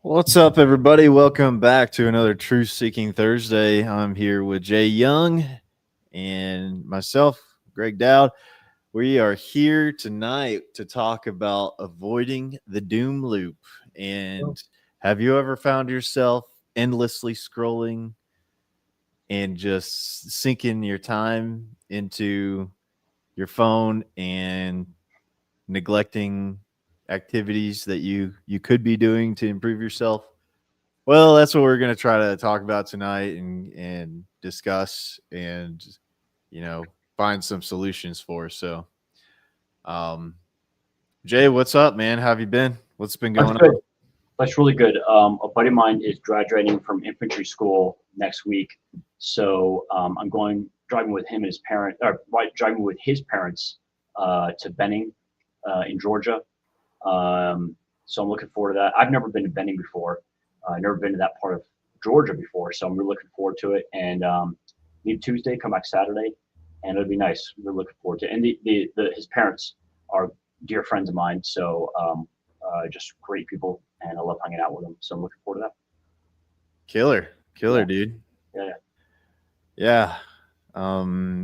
What's up, everybody? Welcome back to another Truth Seeking Thursday. I'm here with Jay Young and myself, Greg Dowd. We are here tonight to talk about avoiding the doom loop. And have you ever found yourself endlessly scrolling and just sinking your time into your phone and neglecting activities that you could be doing to improve yourself? Well, that's what we're going to try to talk about tonight and discuss and find some solutions for. So, um, Jay, what's up, man? How have you been? What's been That's going good. on? That's really good. A buddy of mine is graduating from infantry school next week, so I'm driving with him and his parent, or driving with his parents to Benning in Georgia. So I'm looking forward to that. I've never been to Benning before. I've never been to that part of Georgia before, so I'm really looking forward to it. And leave Tuesday, come back Saturday, and it'll be nice. We're looking forward to it. And his parents are dear friends of mine, so just great people, and I love hanging out with them. So I'm looking forward to that. Killer, Yeah. dude. Yeah. Yeah.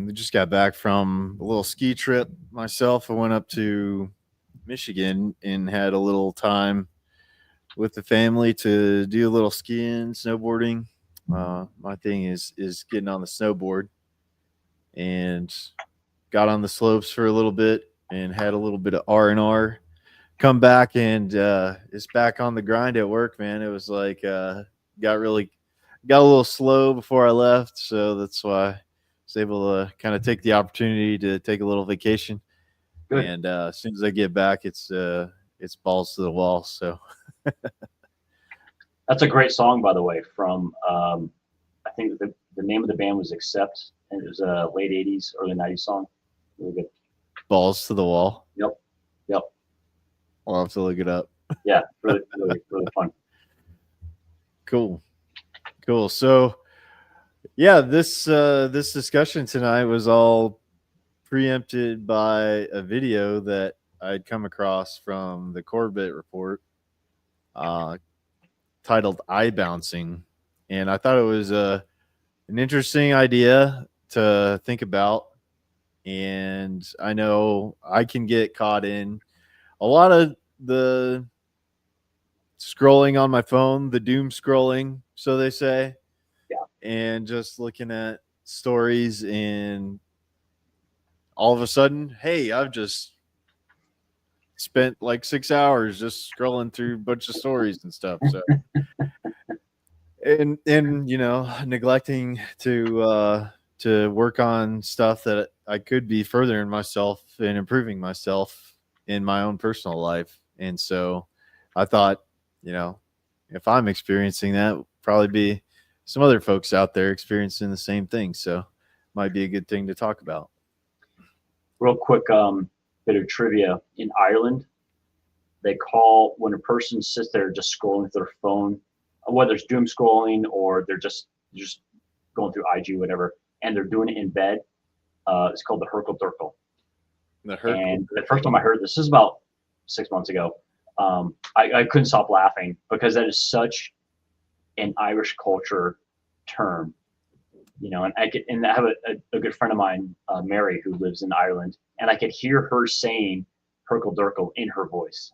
We just got back from a little ski trip myself. I went up to Michigan and had a little time with the family to do a little skiing, snowboarding. My thing is getting on the snowboard, and got on the slopes for a little bit and had a little bit of R&R. Come back and it's back on the grind at work, man. It was like got a little slow before I left, so that's why I was able to kind of take the opportunity to take a little vacation. Good. And as soon as I get back, it's balls to the wall. So That's a great song, by the way. From I think the name of the band was Accept, and it was a late '80s, early '90s song. Really good. balls to the wall. Yep. Yep. I'll have to look it up. Yeah. Really, really, really fun. Cool. So yeah, this discussion tonight was all preempted by a video that I'd come across from the Corbett report, uh, titled "Eye Bouncing," and I thought it was an interesting idea to think about. And I know I can get caught in a lot of the scrolling on my phone, the doom scrolling, so they say, Yeah. and just looking at stories, and all of a sudden, hey, I've just spent like 6 hours just scrolling through a bunch of stories and stuff. So and neglecting to work on stuff that I could be furthering myself and improving myself in my own personal life. And so I thought, if I'm experiencing that, probably be some other folks out there experiencing the same thing. So might be a good thing to talk about. Real quick bit of trivia. In Ireland, they call when a person sits there just scrolling through their phone, whether it's doom scrolling or they're just going through IG, whatever, and they're doing it in bed. It's called the Herkel Durkel. And the first time I heard this is about 6 months ago. I couldn't stop laughing because that is such an Irish culture term, and I have a good friend of mine, Mary, who lives in Ireland, and I could hear her saying Herkel Durkel in her voice.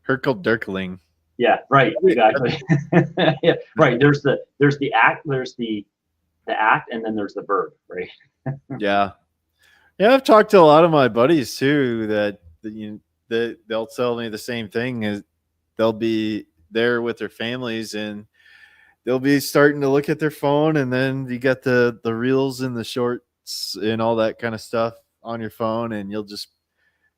Herkel Durkling. Yeah, right, exactly. Yeah, right. There's the act, there's the act, and then there's the verb, right? Yeah. I've talked to a lot of my buddies too that they'll tell me the same thing. Is they'll be there with their families and they'll be starting to look at their phone, and then you got the reels and the shorts and all that kind of stuff on your phone, and you'll just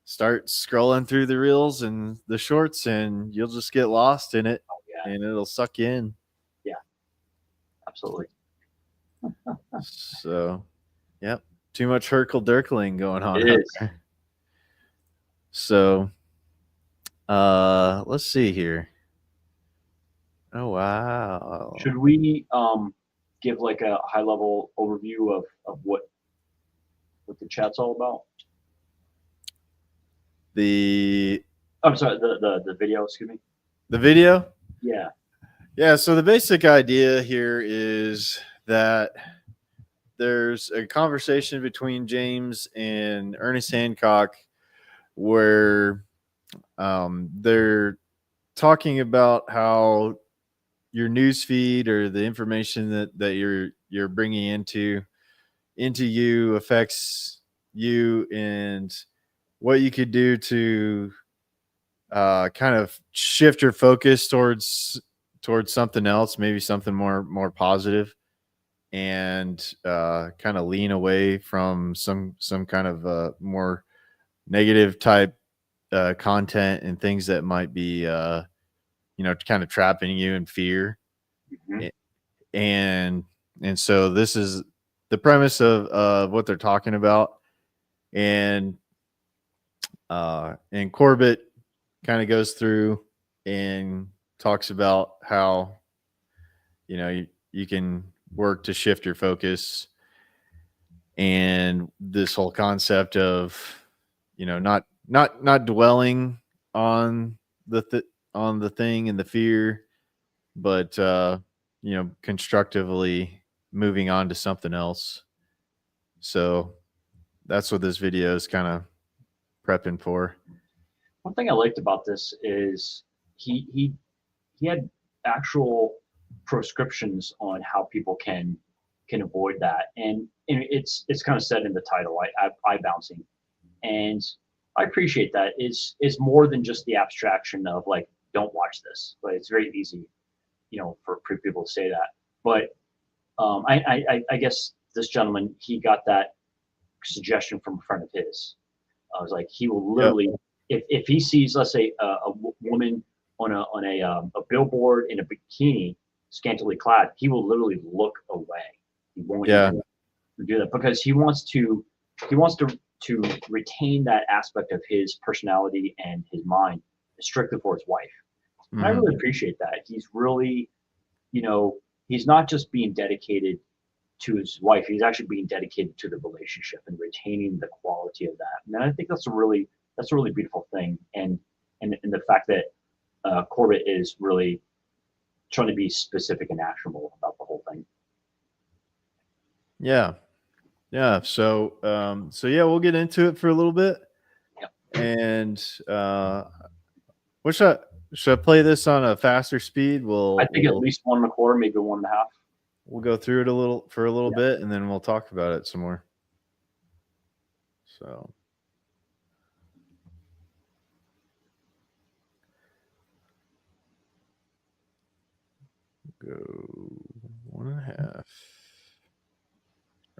start scrolling through the reels and the shorts, and you'll just get lost in it. Oh, yeah. And it'll suck you in. Yeah, absolutely. So, yep, too much Herkel Durkling going on. It is. There. So, let's see here. Oh wow! Should we give like a high level overview of what the chat's all about? I'm sorry, the video. Excuse me. The video? Yeah. Yeah. So the basic idea here is that there's a conversation between James and Ernest Hancock where they're talking about how your news feed or the information that you're bringing into you affects you, and what you could do to kind of shift your focus towards something else, maybe something more positive, and kind of lean away from some kind of more negative type content and things that might be kind of trapping you in fear. Mhm. and so this is the premise of what they're talking about. And Corbett kind of goes through and talks about how you can work to shift your focus, and this whole concept of not dwelling on on the thing and the fear, but constructively moving on to something else. So that's what this video is kind of prepping for. One thing I liked about this is he had actual prescriptions on how people can avoid that, and it's kind of said in the title, eye bouncing, and I appreciate that. It's more than just the abstraction of like, don't watch this, but it's very easy, for people to say that. But I guess this gentleman, he got that suggestion from a friend of his. I was like, he will literally, if he sees, let's say, a woman on a billboard in a bikini, scantily clad, he will literally look away. He won't even do that, because he wants to retain that aspect of his personality and his mind strictly for his wife. And I really appreciate that. He's really, he's not just being dedicated to his wife, he's actually being dedicated to the relationship and retaining the quality of that. And I think that's a really beautiful thing. And the fact that Corbett is really trying to be specific and actionable about the whole thing. Yeah. So yeah, we'll get into it for a little bit. Yep. And should I play this on a faster speed? I think at least 1.25, maybe 1.5. We'll go through it a little bit, and then we'll talk about it some more. So go 1.5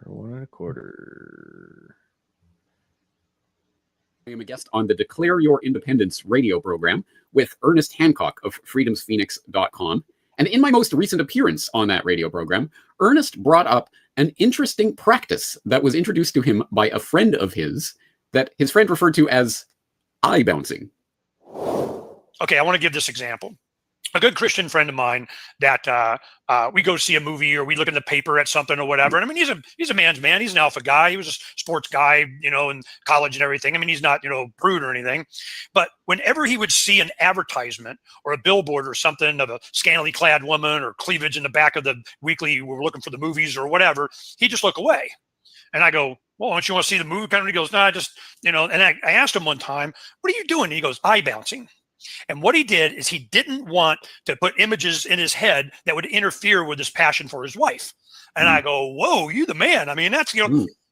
or 1.25. I am a guest on the Declare Your Independence radio program with Ernest Hancock of freedomsphoenix.com. And in my most recent appearance on that radio program, Ernest brought up an interesting practice that was introduced to him by a friend of his that his friend referred to as eye bouncing. Okay, I want to give this example. A good Christian friend of mine that we go see a movie or we look in the paper at something or whatever. And I mean, he's a man's man. He's an alpha guy. He was a sports guy, in college and everything. I mean, he's not, prude or anything. But whenever he would see an advertisement or a billboard or something of a scantily clad woman or cleavage in the back of the weekly, we're looking for the movies or whatever, he'd just look away. And I go, well, don't you want to see the movie? And he goes, no, I just, and I asked him one time, what are you doing? And he goes, eye bouncing. And what he did is he didn't want to put images in his head that would interfere with his passion for his wife. And I go, whoa, you the man. I mean, that's,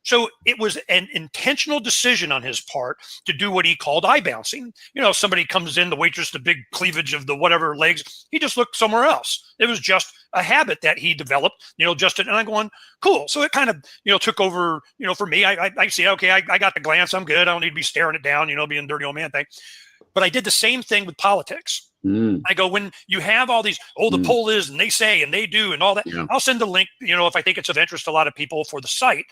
so it was an intentional decision on his part to do what he called eye bouncing. Somebody comes in, the waitress, the big cleavage of the whatever legs, he just looked somewhere else. It was just a habit that he developed, and I'm going, cool. So it kind of, took over, for me, I see, okay, I got the glance. I'm good. I don't need to be staring it down, being a dirty old man thing. But I did the same thing with politics. I go, when you have all these, the poll is, and they say, and they do, and all that, I'll send a link, if I think it's of interest to a lot of people for the site,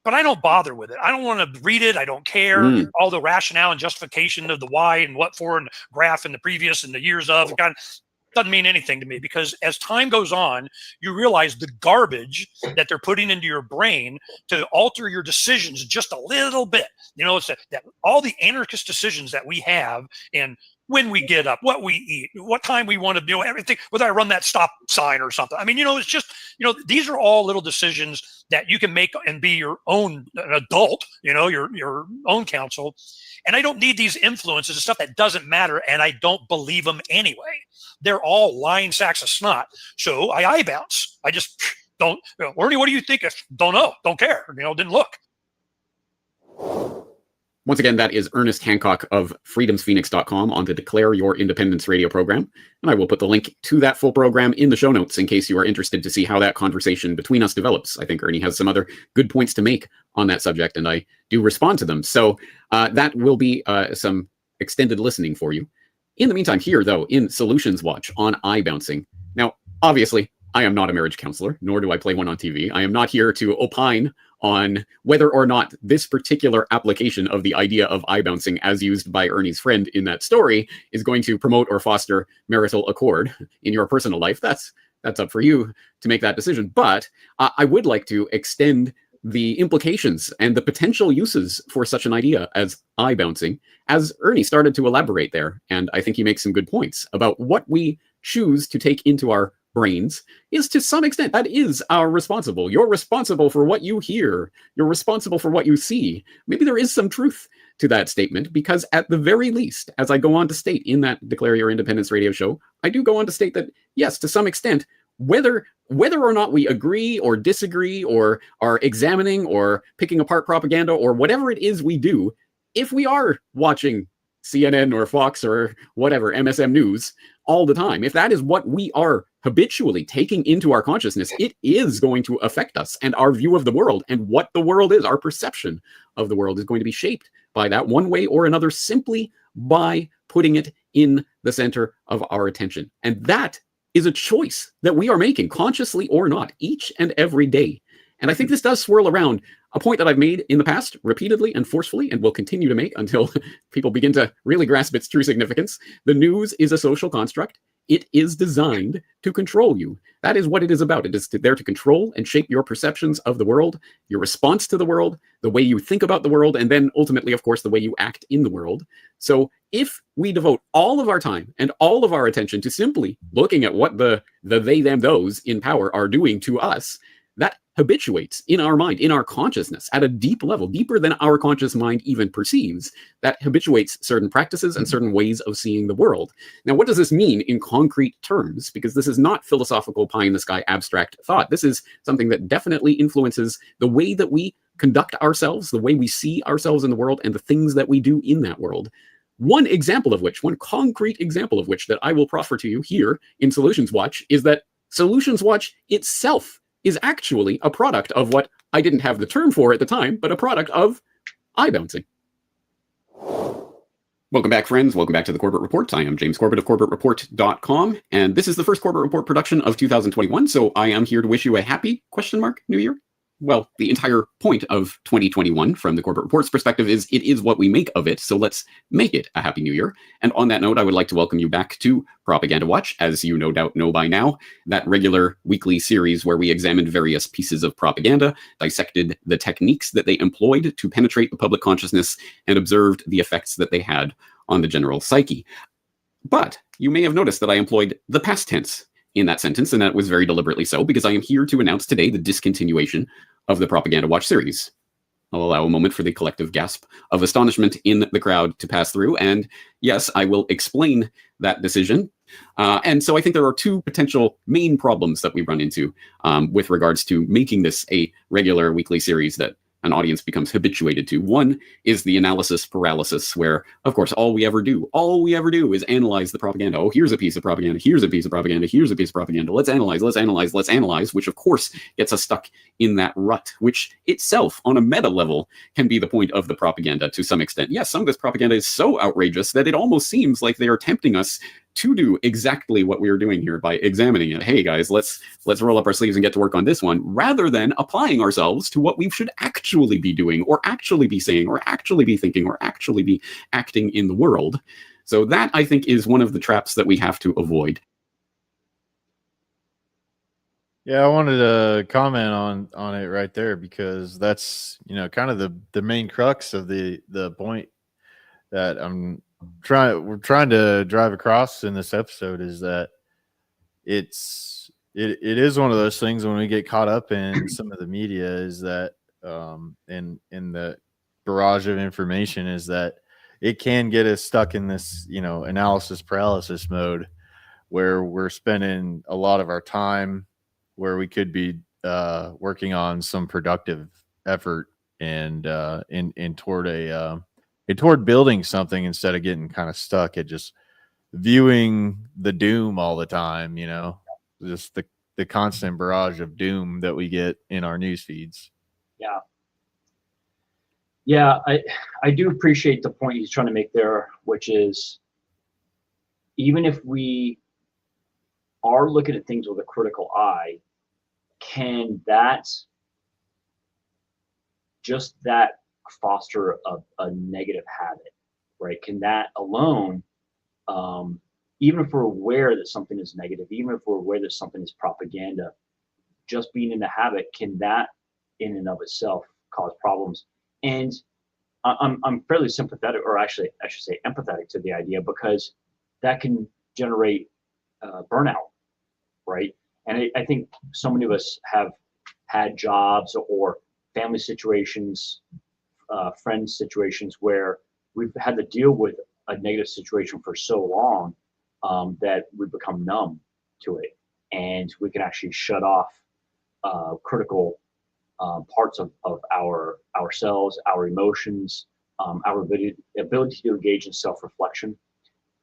but I don't bother with it. I don't want to read it. I don't care. All the rationale and justification of the why and what for and the graph and the previous and the years of, it doesn't mean anything to me, because as time goes on, you realize the garbage that they're putting into your brain to alter your decisions just a little bit. It's that all the anarchist decisions that we have in when we get up, what we eat, what time we want to do, everything, whether I run that stop sign or something. I mean, it's just, these are all little decisions that you can make and be your own an adult, your own counsel. And I don't need these influences and stuff that doesn't matter. And I don't believe them anyway. They're all lying sacks of snot. So I bounce. I just don't, Ernie, what do you think? Don't know. Don't care. Didn't look. Once again, that is Ernest Hancock of freedomsphoenix.com on the Declare Your Independence radio program. And I will put the link to that full program in the show notes in case you are interested to see how that conversation between us develops. I think Ernie has some other good points to make on that subject, and I do respond to them. So that will be some extended listening for you. In the meantime, here, though, in Solutions Watch on iBouncing. Now, obviously, I am not a marriage counselor, nor do I play one on TV. I am not here to opine on whether or not this particular application of the idea of iBouncing as used by Ernie's friend in that story is going to promote or foster marital accord in your personal life. That's up for you to make that decision. But I would like to extend the implications and the potential uses for such an idea as iBouncing, as Ernie started to elaborate there. And I think he makes some good points about what we choose to take into our brains is, to some extent, that is our responsible. You're responsible for what you hear. You're responsible for what you see. Maybe there is some truth to that statement, because at the very least, as I go on to state in that Declare Your Independence radio show, I do go on to state that, yes, to some extent, whether or not we agree or disagree or are examining or picking apart propaganda or whatever it is we do, if we are watching CNN or Fox or whatever, MSM News, all the time, if that is what we are habitually taking into our consciousness, it is going to affect us and our view of the world, and what the world is. Our perception of the world is going to be shaped by that one way or another, simply by putting it in the center of our attention. And that is a choice that we are making, consciously or not, each and every day. And I think this does swirl around a point that I've made in the past repeatedly and forcefully, and will continue to make until people begin to really grasp its true significance. The news is a social construct. It is designed to control you. That is what it is about. It is there to control and shape your perceptions of the world, your response to the world, the way you think about the world, and then ultimately, of course, the way you act in the world. So if we devote all of our time and all of our attention to simply looking at what the they, them, those in power are doing to us, that habituates in our mind, in our consciousness, at a deep level, deeper than our conscious mind even perceives, that habituates certain practices and certain ways of seeing the world. Now, what does this mean in concrete terms? Because this is not philosophical pie-in-the-sky abstract thought. This is something that definitely influences the way that we conduct ourselves, the way we see ourselves in the world, and the things that we do in that world. One concrete example of which that I will proffer to you here in Solutions Watch is that Solutions Watch itself is actually a product of what I didn't have the term for at the time, but a product of iBouncing. Welcome back, friends. Welcome back to the Corbett Report. I am James Corbett of CorbettReport.com, and this is the first Corbett Report production of 2021, so I am here to wish you a happy, New Year. Well, the entire point of 2021 from the Corbett Report's perspective is it is what we make of it, so let's make it a Happy New Year. And on that note, I would like to welcome you back to Propaganda Watch, as you no doubt know by now, that regular weekly series where we examined various pieces of propaganda, dissected the techniques that they employed to penetrate the public consciousness, and observed the effects that they had on the general psyche. But you may have noticed that I employed the past tense in that sentence, and that was very deliberately so, because I am here to announce today the discontinuation of the Propaganda Watch series. I'll allow a moment for the collective gasp of astonishment in the crowd to pass through, and yes, I will explain that decision. And so I think there are two potential main problems that we run into with regards to making this a regular weekly series that an audience becomes habituated to. One is the analysis paralysis, where, of course, all we ever do is analyze the propaganda. Oh, here's a piece of propaganda, here's a piece of propaganda, here's a piece of propaganda. Let's analyze, which, of course, gets us stuck in that rut, which itself, on a meta level, can be the point of the propaganda to some extent. Yes, some of this propaganda is so outrageous that it almost seems like they are tempting us to do exactly what we are doing here by examining it. Hey guys, let's roll up our sleeves and get to work on this one, rather than applying ourselves to what we should actually be doing, or actually be saying, or actually be thinking, or actually be acting in the world. So that, I think, is one of the traps that we have to avoid. Yeah, I wanted to comment on it right there, because that's, kind of the main crux of the point that I'm we're trying to drive across in this episode is that it is one of those things when we get caught up in some of the media is that in the barrage of information is that it can get us stuck in this, analysis paralysis mode where we're spending a lot of our time where we could be working on some productive effort and toward building something instead of getting kind of stuck at just viewing the doom all the time, just the constant barrage of doom that we get in our news feeds. Yeah. Yeah, I do appreciate the point he's trying to make there, which is even if we are looking at things with a critical eye, can that foster a negative habit, right? Can that alone, even if we're aware that something is negative, even if we're aware that something is propaganda, just being in the habit, can that in and of itself cause problems? And I'm fairly sympathetic, or actually I should say empathetic to the idea, because that can generate burnout, right? And I think so many of us have had jobs or family situations, friends situations where we've had to deal with a negative situation for so long that we become numb to it, and we can actually shut off critical parts of ourselves, our emotions, our ability to engage in self-reflection,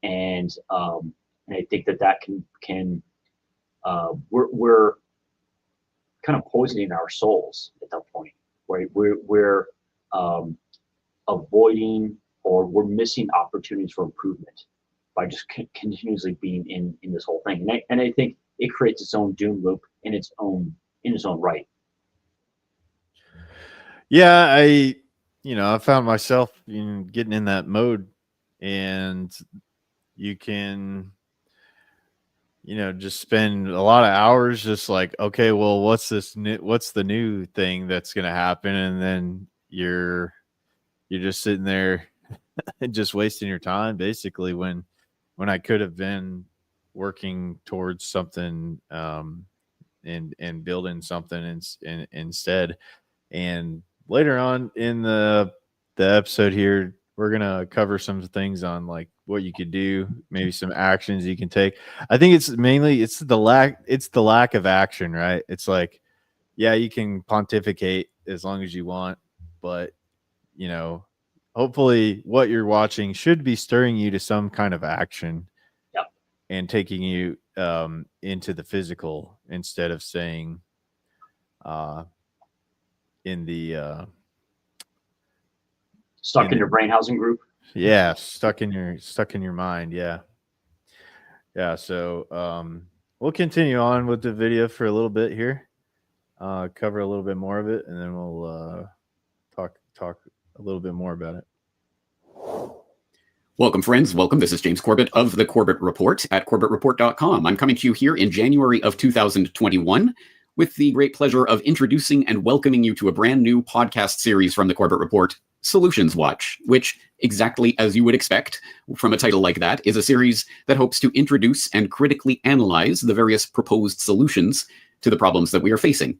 and I think that can we're kind of poisoning our souls at that point, right? We're avoiding, or we're missing opportunities for improvement by just continuously being in this whole thing, and I think it creates its own doom loop in its own right. Yeah, I found myself getting in that mode, and you can, just spend a lot of hours just like, okay, well, what's the new thing that's going to happen? And then you're just sitting there and just wasting your time basically when I could have been working towards something and building something instead. And later on in the episode here, we're gonna cover some things on like what you could do, maybe some actions you can take. I think it's the lack of action, right? It's like, yeah, you can pontificate as long as you want, but hopefully what you're watching should be stirring you to some kind of action. Yep. And taking you into the physical instead of staying in the stuck in your brain housing group. Yeah, stuck in your mind. Yeah. So we'll continue on with the video for a little bit here, cover a little bit more of it, and then we'll talk a little bit more about it. Welcome, friends. Welcome. This is James Corbett of the Corbett Report at CorbettReport.com. I'm coming to you here in January of 2021 with the great pleasure of introducing and welcoming you to a brand new podcast series from the Corbett Report, Solutions Watch, which, exactly as you would expect from a title like that, is a series that hopes to introduce and critically analyze the various proposed solutions to the problems that we are facing.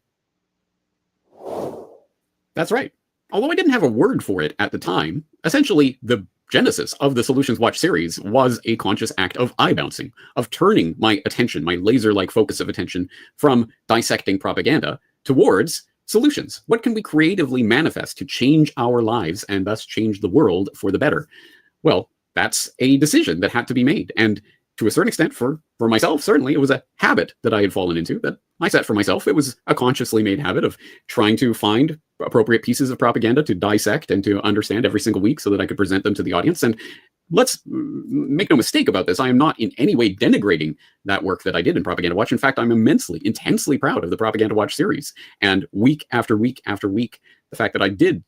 That's right. Although I didn't have a word for it at the time, essentially the genesis of the Solutions Watch series was a conscious act of eye bouncing, of turning my attention, my laser-like focus of attention, from dissecting propaganda towards solutions. What can we creatively manifest to change our lives and thus change the world for the better? Well, that's a decision that had to be made. And to a certain extent, for myself, certainly, it was a habit that I had fallen into, that I set for myself. It was a consciously made habit of trying to find appropriate pieces of propaganda to dissect and to understand every single week so that I could present them to the audience. And let's make no mistake about this. I am not in any way denigrating that work that I did in Propaganda Watch. In fact, I'm intensely proud of the Propaganda Watch series. And week after week after week, the fact that I did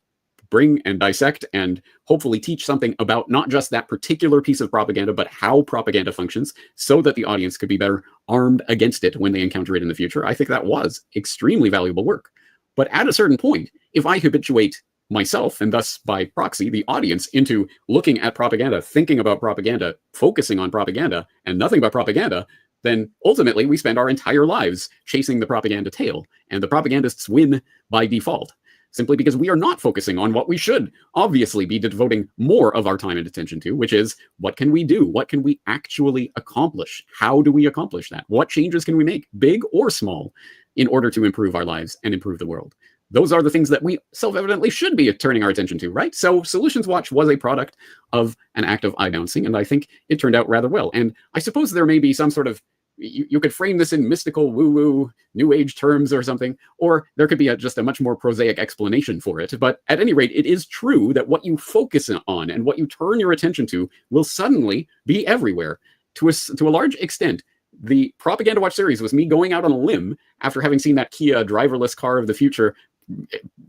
bring and dissect and hopefully teach something about not just that particular piece of propaganda, but how propaganda functions so that the audience could be better armed against it when they encounter it in the future. I think that was extremely valuable work. But at a certain point, if I habituate myself, and thus by proxy, the audience, into looking at propaganda, thinking about propaganda, focusing on propaganda, and nothing but propaganda, then ultimately we spend our entire lives chasing the propaganda tail, and the propagandists win by default, simply because we are not focusing on what we should obviously be devoting more of our time and attention to, which is, what can we do? What can we actually accomplish? How do we accomplish that? What changes can we make, big or small, in order to improve our lives and improve the world? Those are the things that we self-evidently should be turning our attention to, right? So Solutions Watch was a product of an act of eye bouncing, and I think it turned out rather well. And I suppose there may be some sort of, you could frame this in mystical woo-woo new age terms or something, or there could be just a much more prosaic explanation for it. But at any rate, it is true that what you focus on and what you turn your attention to will suddenly be everywhere. To a large extent, the Propaganda Watch series was me going out on a limb after having seen that Kia driverless car of the future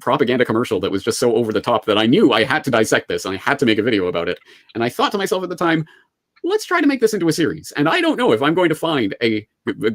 propaganda commercial that was just so over the top that I knew I had to dissect this and I had to make a video about it. And I thought to myself at the time, let's try to make this into a series. And I don't know if I'm going to find a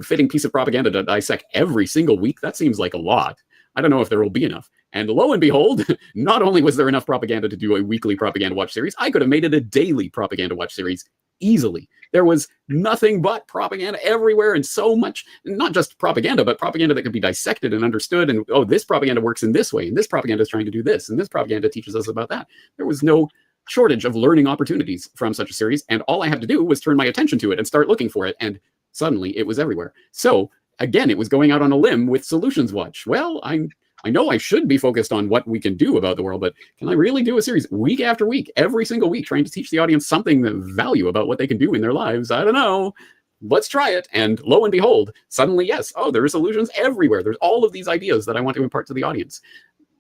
fitting piece of propaganda to dissect every single week. That seems like a lot. I don't know if there will be enough. And lo and behold, not only was there enough propaganda to do a weekly Propaganda Watch series, I could have made it a daily Propaganda Watch series easily. There was nothing but propaganda everywhere, and so much, not just propaganda, but propaganda that could be dissected and understood. And, oh, this propaganda works in this way, and this propaganda is trying to do this, and this propaganda teaches us about that. There was no shortage of learning opportunities from such a series, and all I had to do was turn my attention to it and start looking for it, and suddenly it was everywhere. So again, it was going out on a limb with Solutions Watch. Well, I know I should be focused on what we can do about the world, but can I really do a series week after week, every single week, trying to teach the audience something of value about what they can do in their lives? I don't know. Let's try it. And lo and behold, suddenly, yes, oh, there are solutions everywhere. There's all of these ideas that I want to impart to the audience.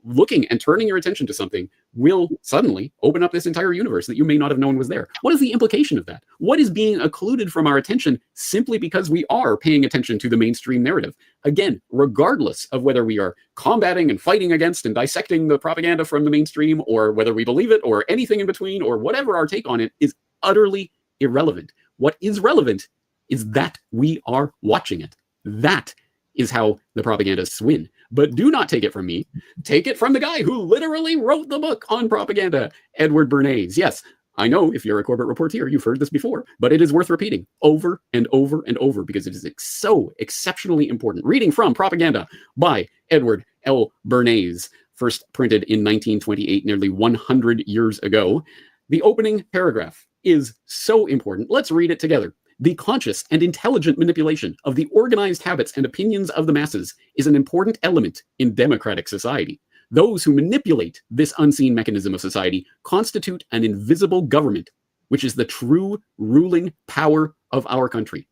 Looking and turning your attention to something will suddenly open up this entire universe that you may not have known was there. What is the implication of that? What is being occluded from our attention simply because we are paying attention to the mainstream narrative? Again, regardless of whether we are combating and fighting against and dissecting the propaganda from the mainstream, or whether we believe it, or anything in between, or whatever our take on it, is utterly irrelevant. What is relevant is that we are watching it. That is how the propagandists win. But do not take it from me. Take it from the guy who literally wrote the book on propaganda, Edward Bernays. Yes, I know if you're a corporate reporter, you've heard this before, but it is worth repeating over and over and over because it is so exceptionally important. Reading from Propaganda by Edward L. Bernays, first printed in 1928, nearly 100 years ago. The opening paragraph is so important. Let's read it together. The conscious and intelligent manipulation of the organized habits and opinions of the masses is an important element in democratic society. Those who manipulate this unseen mechanism of society constitute an invisible government, which is the true ruling power of our country.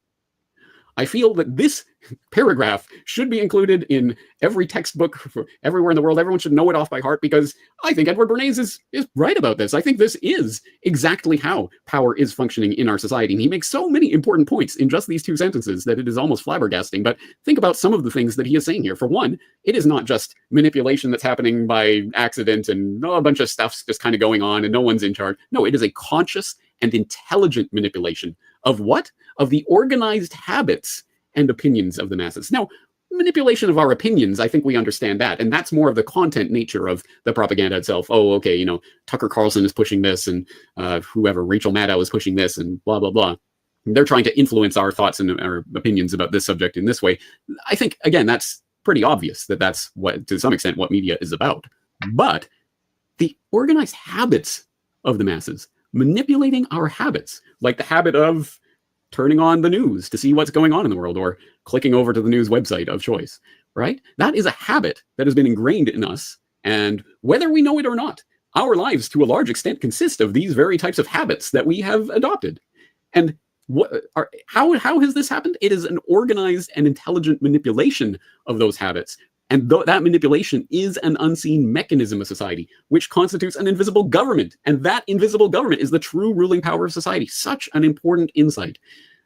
I feel that this paragraph should be included in every textbook for everywhere in the world. Everyone should know it off by heart because I think Edward Bernays is right about this. I think this is exactly how power is functioning in our society. And he makes so many important points in just these two sentences that it is almost flabbergasting. But think about some of the things that he is saying here. For one, it is not just manipulation that's happening by accident and a bunch of stuff's just kind of going on and no one's in charge. No, it is a conscious and intelligent manipulation of what? Of the organized habits and opinions of the masses. Now, manipulation of our opinions, I think we understand that. And that's more of the content nature of the propaganda itself. Oh, okay, you know, Tucker Carlson is pushing this and whoever, Rachel Maddow is pushing this and blah, blah, blah. They're trying to influence our thoughts and our opinions about this subject in this way. I think, again, that's pretty obvious that that's what, to some extent, what media is about. But the organized habits of the masses, manipulating our habits, like the habit of turning on the news to see what's going on in the world or clicking over to the news website of choice, right? That is a habit that has been ingrained in us. And whether we know it or not, our lives to a large extent consist of these very types of habits that we have adopted. And how has this happened? It is an organized and intelligent manipulation of those habits. And that manipulation is an unseen mechanism of society, which constitutes an invisible government. And that invisible government is the true ruling power of society. Such an important insight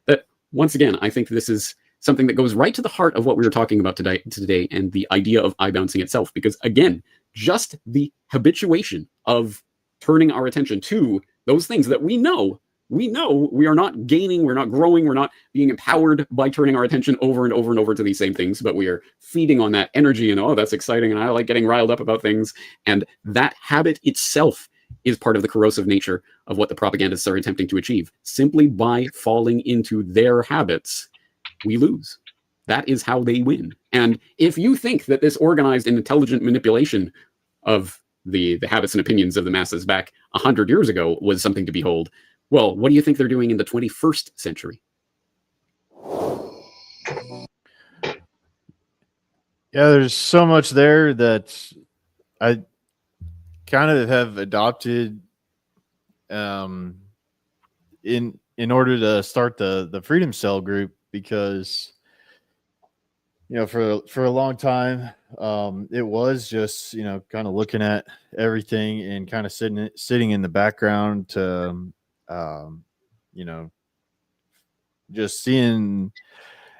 that, once again, I think this is something that goes right to the heart of what we were talking about today and the idea of eye bouncing itself. Because, again, just the habituation of turning our attention to those things that we know we know we are not gaining, we're not growing, we're not being empowered by turning our attention over and over and over to these same things, but we are feeding on that energy and, oh, that's exciting, and I like getting riled up about things. And that habit itself is part of the corrosive nature of what the propagandists are attempting to achieve. Simply by falling into their habits, we lose. That is how they win. And if you think that this organized and intelligent manipulation of the habits and opinions of the masses back 100 years ago was something to behold, well, what do you think they're doing in the 21st century? Yeah, there's so much there that I kind of have adopted in order to start the Freedom Cell group, because for a long time it was just kind of looking at everything and kind of sitting in the background to just seeing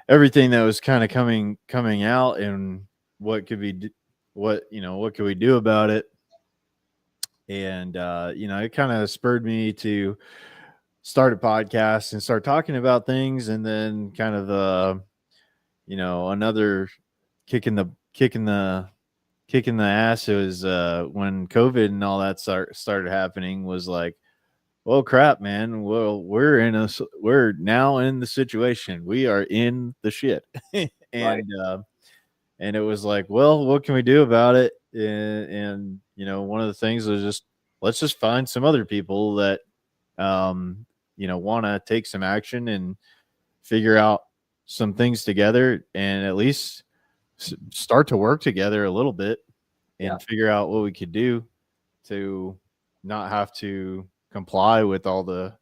everything that was kind of coming out and what could be what could we do about it. And it kind of spurred me to start a podcast and start talking about things. And then kind of another kick in the ass, it was when COVID and all that started happening, was like, well, crap, man. Well, we're now in the situation. We are in the shit. and Right. And it was like, well, what can we do about it? And one of the things was let's just find some other people that want to take some action and figure out some things together, and at least start to work together a little bit and figure out what we could do to not have to comply with all the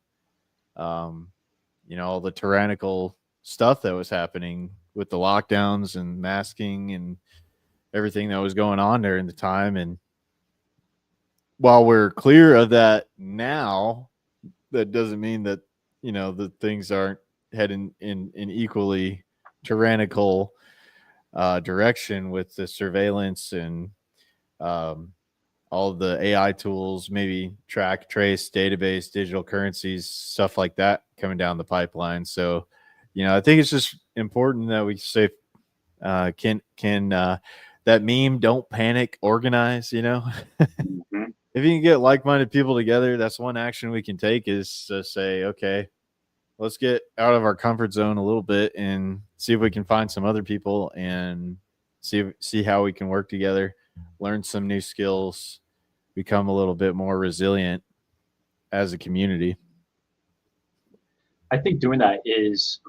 all the tyrannical stuff that was happening with the lockdowns and masking and everything that was going on during the time. And while we're clear of that now, that doesn't mean that the things aren't heading in equally tyrannical direction with the surveillance and all of the AI tools, maybe track, trace, database, digital currencies, stuff like that coming down the pipeline. So, I think it's just important that we say, can that meme, don't panic, organize, Mm-hmm. If you can get like-minded people together, that's one action we can take, is to say, okay, let's get out of our comfort zone a little bit and see if we can find some other people and see how we can work together, learn some new skills, become a little bit more resilient as a community. I think doing that is,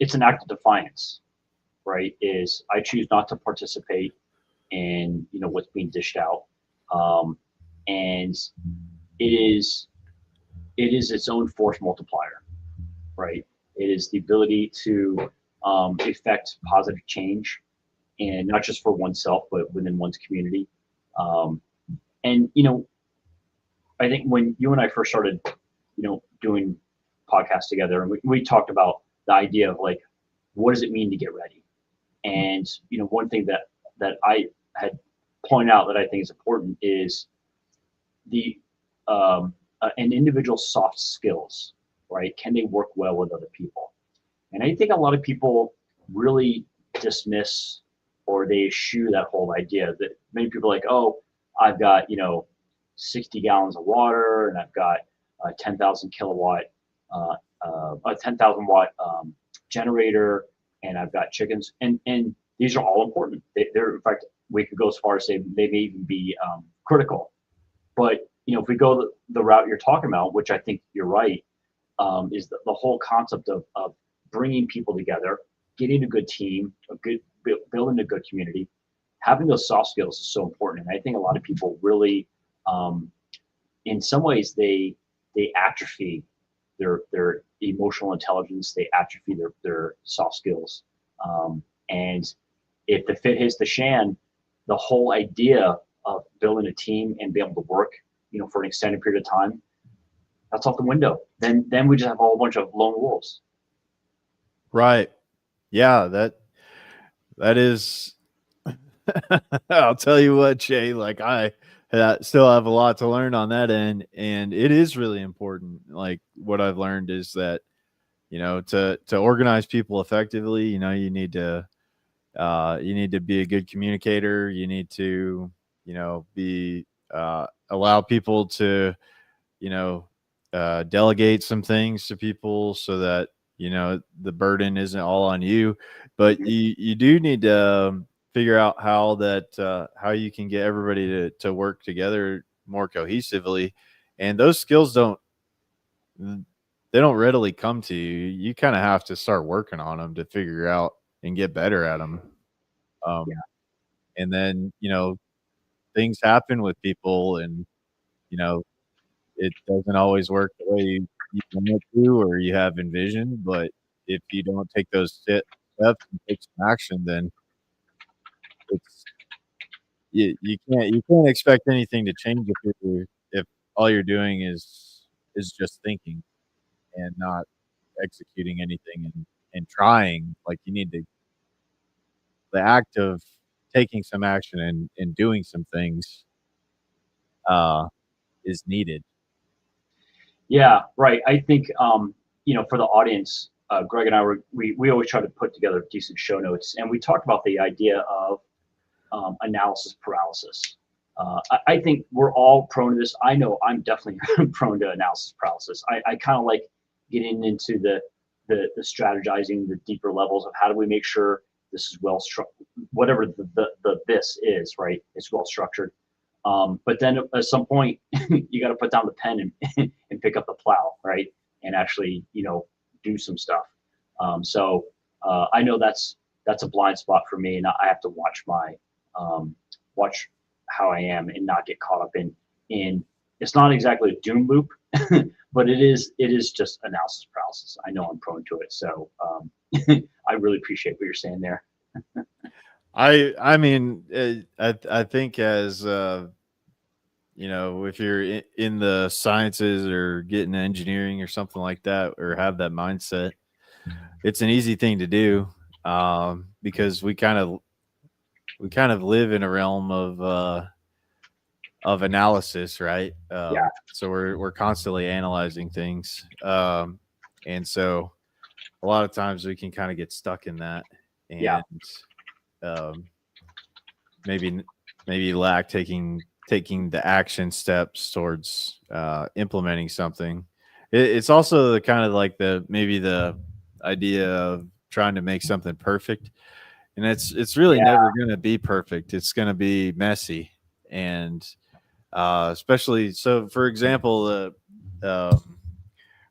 it's an act of defiance, right? Is I choose not to participate in what's being dished out, and it is its own force multiplier, right? It is the ability to effect positive change, and not just for oneself, but within one's community. And I think when you and I first started, doing podcasts together, and we talked about the idea of like, what does it mean to get ready? And one thing that I had pointed out that I think is important is the an individual's soft skills, right? Can they work well with other people? And I think a lot of people really dismiss, or they eschew that whole idea, that many people are like, oh, I've got 60 gallons of water, and I've got a 10,000 kilowatt, a 10,000 watt generator, and I've got chickens, and these are all important. They're, in fact, we could go as far as say they may even be critical. But if we go the route you're talking about, which I think you're right, is the whole concept of bringing people together, getting a good team, building a good community, having those soft skills is so important. And I think a lot of people really, in some ways, they atrophy their emotional intelligence, they atrophy their soft skills. And if the fit hits the shan, the whole idea of building a team and be able to work, for an extended period of time, that's out the window. Then we just have a whole bunch of lone wolves. Right. Yeah, that is I'll tell you what, Jay, like I still have a lot to learn on that end, and it is really important. Like what I've learned is that, to organize people effectively, you need to be a good communicator. You need to, be allow people to, delegate some things to people so that, the burden isn't all on you. But you do need to figure out how you can get everybody to work together more cohesively. And those skills don't readily come to you. You kind of have to start working on them to figure out and get better at them. And then, things happen with people, and, it doesn't always work the way you want it to or you have envisioned. But if you don't take those steps and take some action, then it's you can't expect anything to change if all you're doing is just thinking and not executing anything and trying. Like, you need to the act of taking some action and doing some things is needed. Yeah, right. I think for the audience, Greg and I we always try to put together decent show notes, and we talked about the idea of analysis paralysis. I think we're all prone to this. I know I'm definitely prone to analysis paralysis. I kind of like getting into the strategizing, the deeper levels of how do we make sure this is well structured, whatever this is, right? It's well structured. But then at some point, you got to put down the pen and pick up the plow, right? And actually, do some stuff. So I know that's a blind spot for me, and I have to watch watch how I am and not get caught up in. It's not exactly a doom loop, but it is just analysis paralysis. I know I'm prone to it, so I really appreciate what you're saying there. I mean, I think as if you're in the sciences or getting engineering or something like that, or have that mindset, it's an easy thing to do, because we kind of live in a realm of analysis, right? So we're constantly analyzing things, and so a lot of times we can kind of get stuck in that, and maybe lack taking the action steps towards implementing something. It's also the kind of like the idea of trying to make something perfect, and it's really never going to be perfect. It's going to be messy, and especially so. For example,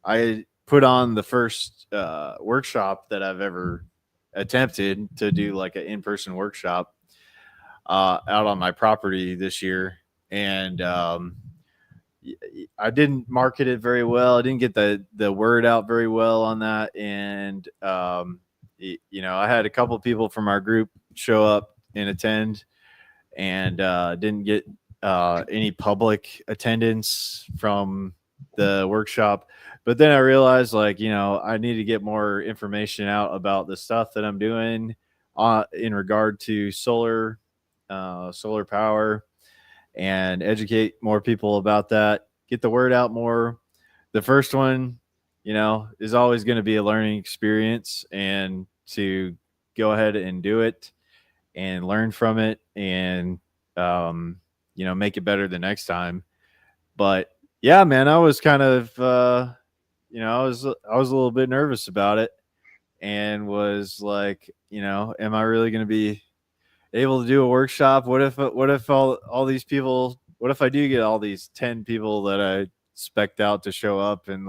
I put on the first workshop that I've ever attempted to do, like an in-person workshop out on my property this year, and I didn't market it very well. I didn't get the word out very well on that, and I had a couple people from our group show up and attend, and didn't get any public attendance from the workshop. But then I realized, I need to get more information out about the stuff that I'm doing in regard to solar power, and educate more people about that, get the word out more. The first one, is always going to be a learning experience, and to go ahead and do it and learn from it, and, make it better the next time. But yeah, man, I was kind of, I was a little bit nervous about it, and was like, am I really going to be able to do a workshop? What if all these people, what if I do get all these 10 people that I spec'd out to show up, and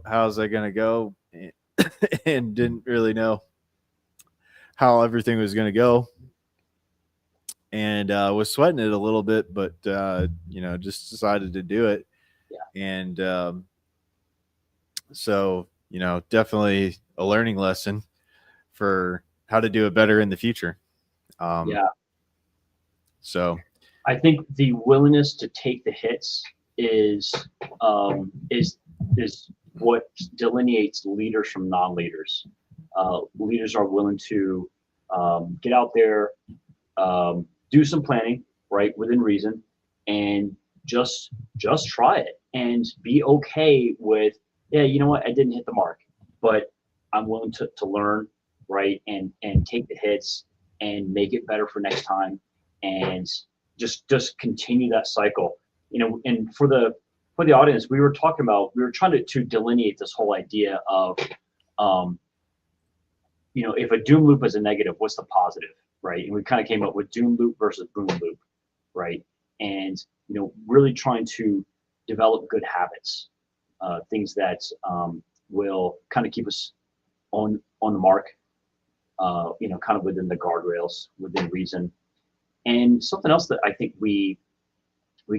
how's that going to go? And didn't really know how everything was going to go, and was sweating it a little bit, but just decided to do it. And so definitely a learning lesson for how to do it better in the future. So I think the willingness to take the hits is what delineates leaders from non-leaders. Leaders are willing to get out there, do some planning, right, within reason, and just try it and be okay with, yeah, you know what, I didn't hit the mark, but I'm willing to learn, right, and take the hits and make it better for next time, and just continue that cycle. And for the audience, we were trying to delineate this whole idea of, if a doom loop is a negative, what's the positive, right? And we kind of came up with doom loop versus boom loop, right? And really trying to develop good habits, things that will kind of keep us on the mark, kind of within the guardrails, within reason. And something else that I think we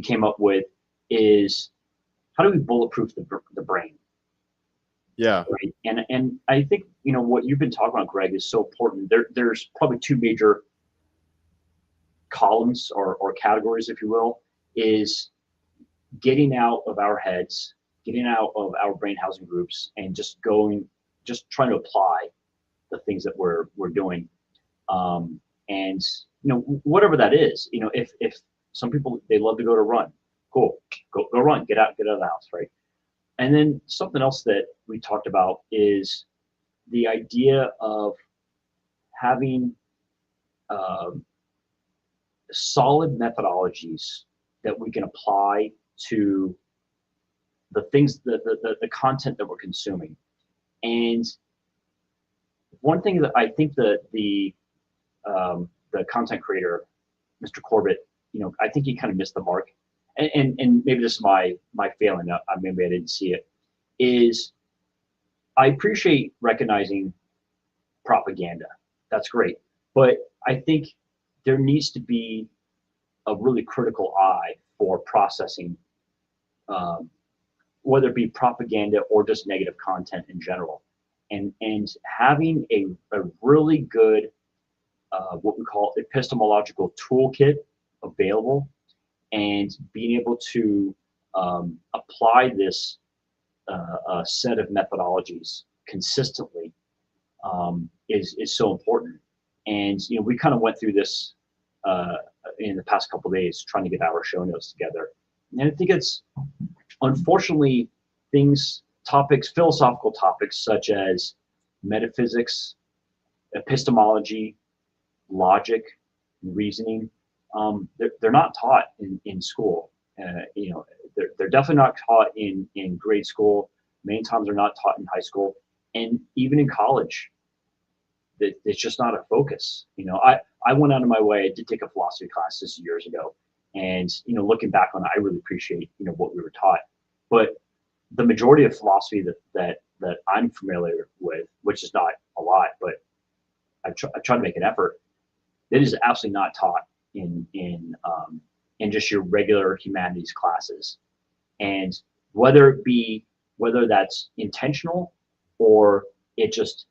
came up with is, how do we bulletproof the brain? Yeah. Right. And I think, what you've been talking about, Greg, is so important. There's probably two major columns or categories, if you will, is getting out of our heads, getting out of our brain housing groups, and just trying to apply the things that we're doing. And whatever that is, if some people, they love to go to run, cool, go run, get out of the house, right? And then something else that we talked about is the idea of having solid methodologies that we can apply to the things, the content that we're consuming. And one thing that I think that the content creator, Mr. Corbett, I think he kind of missed the mark. And maybe this is my failing, maybe I didn't see it, is I appreciate recognizing propaganda. That's great. But I think there needs to be a really critical eye for processing, whether it be propaganda or just negative content in general. And having a really good, what we call epistemological toolkit available, and being able to apply this set of methodologies consistently is so important. And we kind of went through this in the past couple of days, trying to get our show notes together. And I think it's, unfortunately, philosophical topics such as metaphysics, epistemology, logic, reasoning, they're not taught in school. They're definitely not taught in grade school. Many times they're not taught in high school, and even in college, it's just not a focus. I went out of my way. I did take a philosophy class this years ago, and looking back on it, I really appreciate what we were taught. But the majority of philosophy that I'm familiar with, which is not a lot, but I try to make an effort, it is absolutely not taught in just your regular humanities classes. And whether that's intentional or it just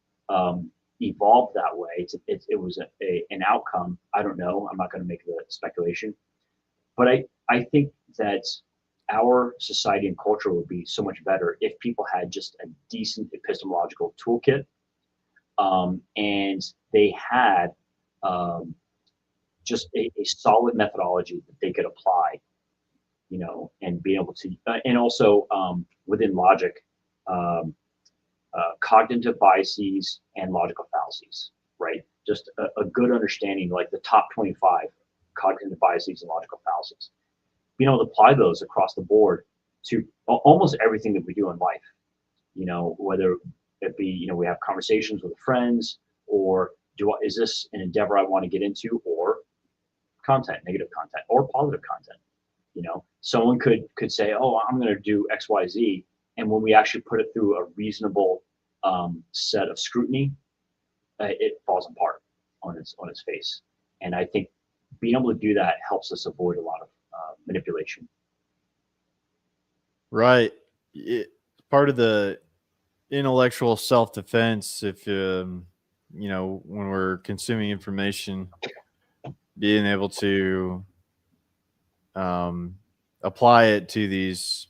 evolved that way, it was an outcome. I don't know. I'm not going to make the speculation, but I think that our society and culture would be so much better if people had just a decent epistemological toolkit, and they had just a solid methodology that they could apply, and be able to, and also within logic, cognitive biases and logical fallacies, right? Just a good understanding, like the top 25 cognitive biases and logical fallacies. Being able to apply those across the board to almost everything that we do in life, whether it be, we have conversations with friends, or is this an endeavor I want to get into, or content, negative content, or positive content. Someone could say, oh, I'm going to do X, Y, Z. And when we actually put it through a reasonable set of scrutiny, it falls apart on its face. And I think being able to do that helps us avoid a lot of manipulation. Right. Part of the intellectual self-defense, if when we're consuming information, being able to apply it to these,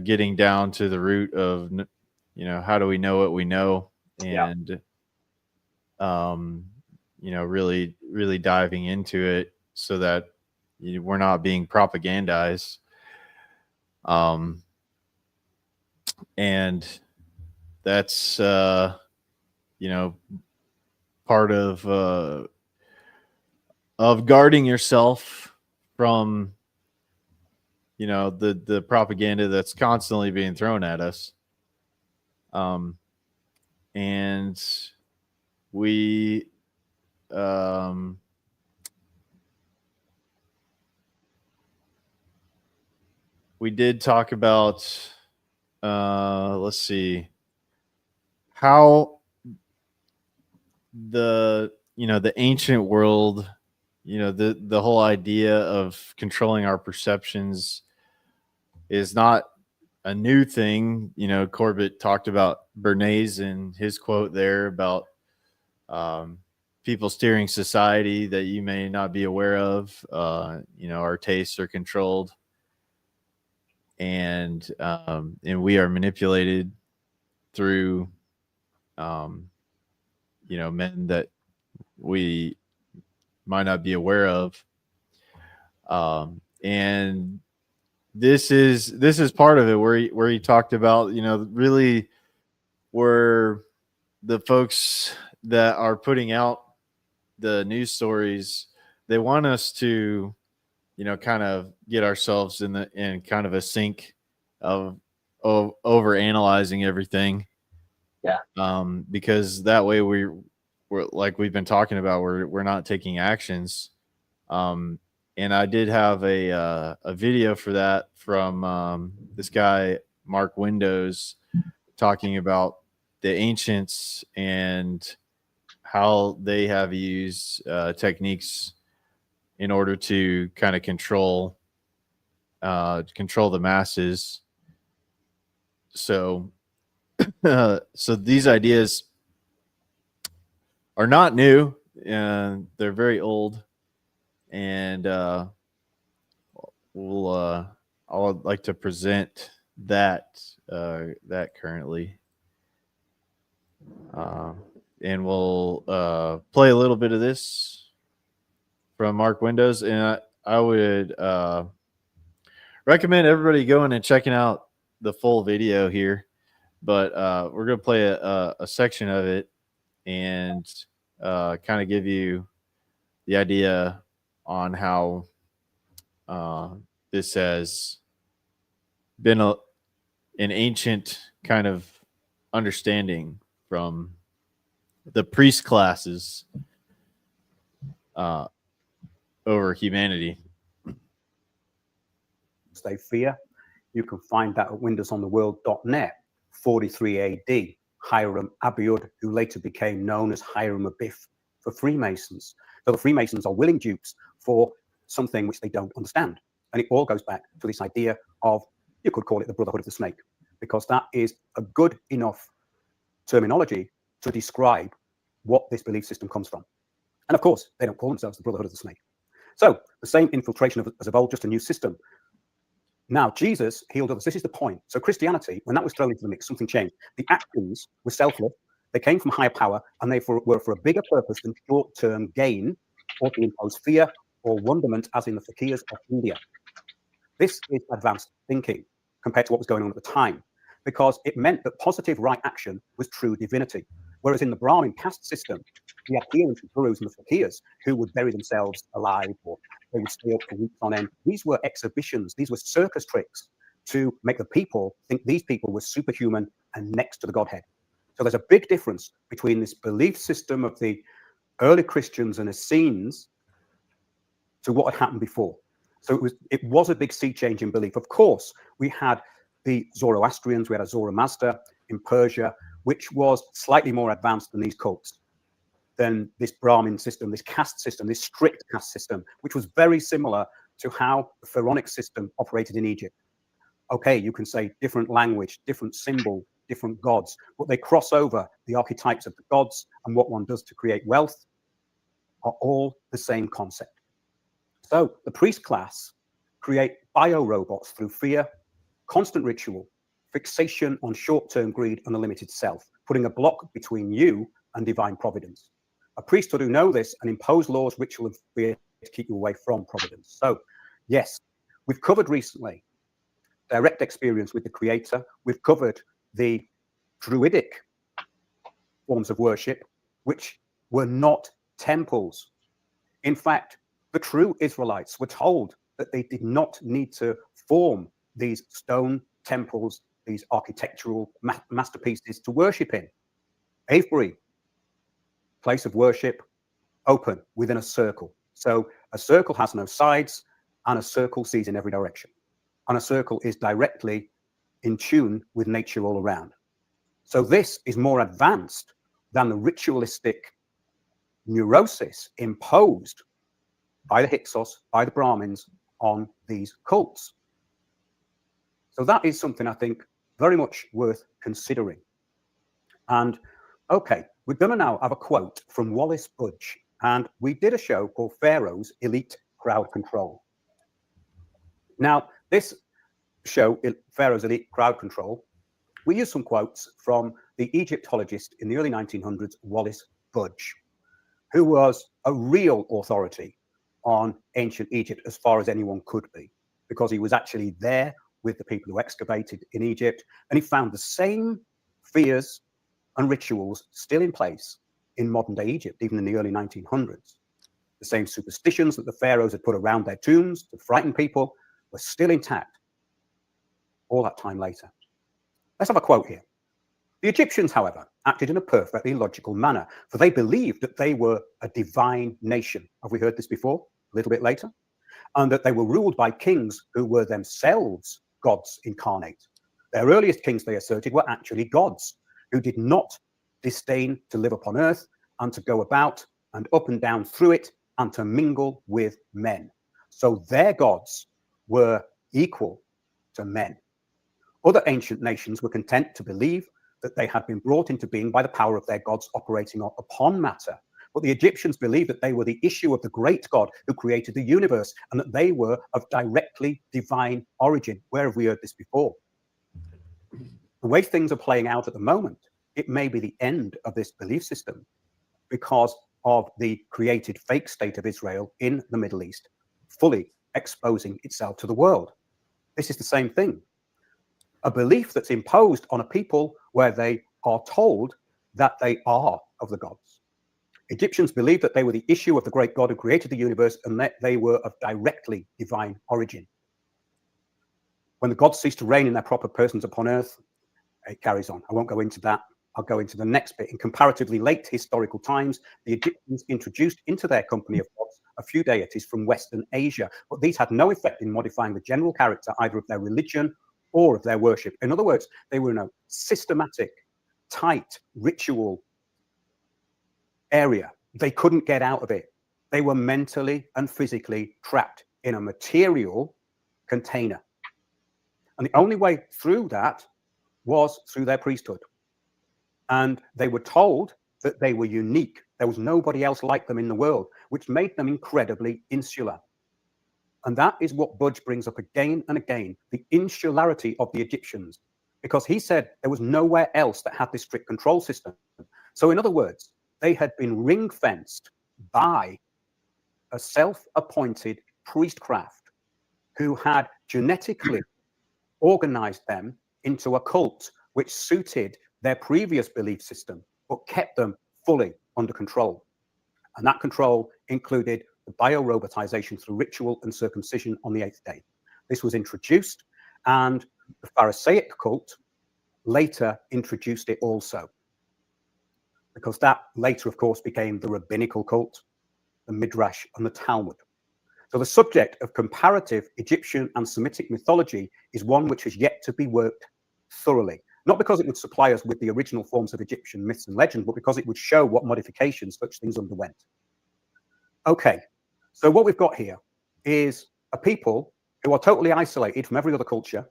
getting down to the root of, how do we know what we know, and really, really diving into it so that we're not being propagandized. And that's, part of guarding yourself from, the propaganda that's constantly being thrown at us. And we, we did talk about, let's see, how the ancient world, the whole idea of controlling our perceptions is not a new thing. Corbett talked about Bernays and his quote there about people steering society that you may not be aware of. Our tastes are controlled, and we are manipulated through men that we might not be aware of. And this is part of it where he talked about, really where the folks that are putting out the news stories, they want us to, kind of get ourselves in kind of a sink of over analyzing everything. Yeah. Because that way we're like we've been talking about, we're not taking actions. And I did have a video for that from this guy Mark Windows talking about the ancients and how they have used techniques in order to kind of control the masses. So so these ideas are not new, and they're very old. And I would like to present that currently, and we'll play a little bit of this from Mark Windows. And I would recommend everybody going and checking out the full video here, but we're going to play a section of it and kind of give you the idea on how this has been an ancient kind of understanding from the priest classes over humanity. They fear. You can find that at windowsontheworld.net, 43 AD. Hiram Abiud, who later became known as Hiram Abiff, for Freemasons. So the Freemasons are willing dupes for something which they don't understand. And it all goes back to this idea of, you could call it the Brotherhood of the Snake, because that is a good enough terminology to describe what this belief system comes from. And of course, they don't call themselves the Brotherhood of the Snake. So the same infiltration as of old, just a new system. Now, Jesus healed others. This is the point. So Christianity, when that was thrown into the mix, something changed. The actions were selfless. They came from higher power, and they were for a bigger purpose than short-term gain or to impose fear or wonderment, as in the fakirs of India. This is advanced thinking compared to what was going on at the time, because it meant that positive right action was true divinity. Whereas in the Brahmin caste system, the adherents of gurus and the fakirs who would bury themselves alive, or they would stay up for weeks on end. These were exhibitions. These were circus tricks to make the people think these people were superhuman and next to the Godhead. So there's a big difference between this belief system of the early Christians and Essenes to what had happened before. So it was a big sea change in belief. Of course, we had the Zoroastrians, we had a Zoroaster in Persia, which was slightly more advanced than these cults, than this Brahmin system, this caste system, this strict caste system, which was very similar to how the pharaonic system operated in Egypt. Okay, you can say different language, different symbol, different gods, but they cross over the archetypes of the gods and what one does to create wealth are all the same concept. So the priest class create bio-robots through fear, constant ritual, fixation on short-term greed and the limited self, putting a block between you and divine providence. a priesthood who know this and impose laws, ritual, and fear to keep you away from providence. So, yes, we've covered recently direct experience with the Creator. We've covered the druidic forms of worship, which were not temples. In fact, the true Israelites were told that they did not need to form these stone temples, these architectural masterpieces to worship in. Avebury, place of worship, open within a circle. So a circle has no sides, and a circle sees in every direction. And a circle is directly in tune with nature all around. So this is more advanced than the ritualistic neurosis imposed by the Hyksos, by the Brahmins on these cults. So that is something I think very much worth considering. And okay, we're going to now have a quote from Wallace Budge. And we did a show called Pharaoh's Elite Crowd Control. Now, this show, Pharaoh's Elite Crowd Control, we used some quotes from the Egyptologist in the early 1900s, Wallace Budge, who was a real authority on ancient Egypt as far as anyone could be, because he was actually there with the people who excavated in Egypt, and he found the same fears and rituals still in place in modern day Egypt, even in the early 1900s. The same superstitions that the pharaohs had put around their tombs to frighten people were still intact all that time later. Let's have a quote here. The Egyptians, however, acted in a perfectly logical manner, for they believed that they were a divine nation. Have we heard this before? A little bit later. And that they were ruled by kings who were themselves gods incarnate. Their earliest kings, they asserted, were actually gods who did not disdain to live upon earth and to go about and up and down through it and to mingle with men. So their gods were equal to men. Other ancient nations were content to believe that they had been brought into being by the power of their gods operating upon matter. But the Egyptians believed that they were the issue of the great God who created the universe and that they were of directly divine origin. Where have we heard this before? The way things are playing out at the moment, it may be the end of this belief system because of the created fake state of Israel in the Middle East, fully exposing itself to the world. This is the same thing. A belief that's imposed on a people where they are told that they are of the gods. Egyptians believed that they were the issue of the great God who created the universe and that they were of directly divine origin. When the gods ceased to reign in their proper persons upon earth, it carries on. I won't go into that. I'll go into the next bit. In comparatively late historical times, the Egyptians introduced into their company of gods a few deities from Western Asia, but these had no effect in modifying the general character either of their religion or of their worship. In other words, they were in a systematic, tight, ritual area. They couldn't get out of it. They were mentally and physically trapped in a material container. And the only way through that was through their priesthood. And they were told that they were unique. There was nobody else like them in the world, which made them incredibly insular. And that is what Budge brings up again and again, the insularity of the Egyptians, because he said there was nowhere else that had this strict control system. So in other words, they had been ring-fenced by a self-appointed priestcraft who had genetically organized them into a cult which suited their previous belief system, but kept them fully under control. And that control included the biorobotization through ritual and circumcision on the 8th day. This was introduced, and the Pharisaic cult later introduced it also, because that later, of course, became the rabbinical cult, the Midrash, and the Talmud. So the subject of comparative Egyptian and Semitic mythology is one which has yet to be worked thoroughly. Not because it would supply us with the original forms of Egyptian myths and legends, but because it would show what modifications such things underwent. Okay, so what we've got here is a people who are totally isolated from every other culture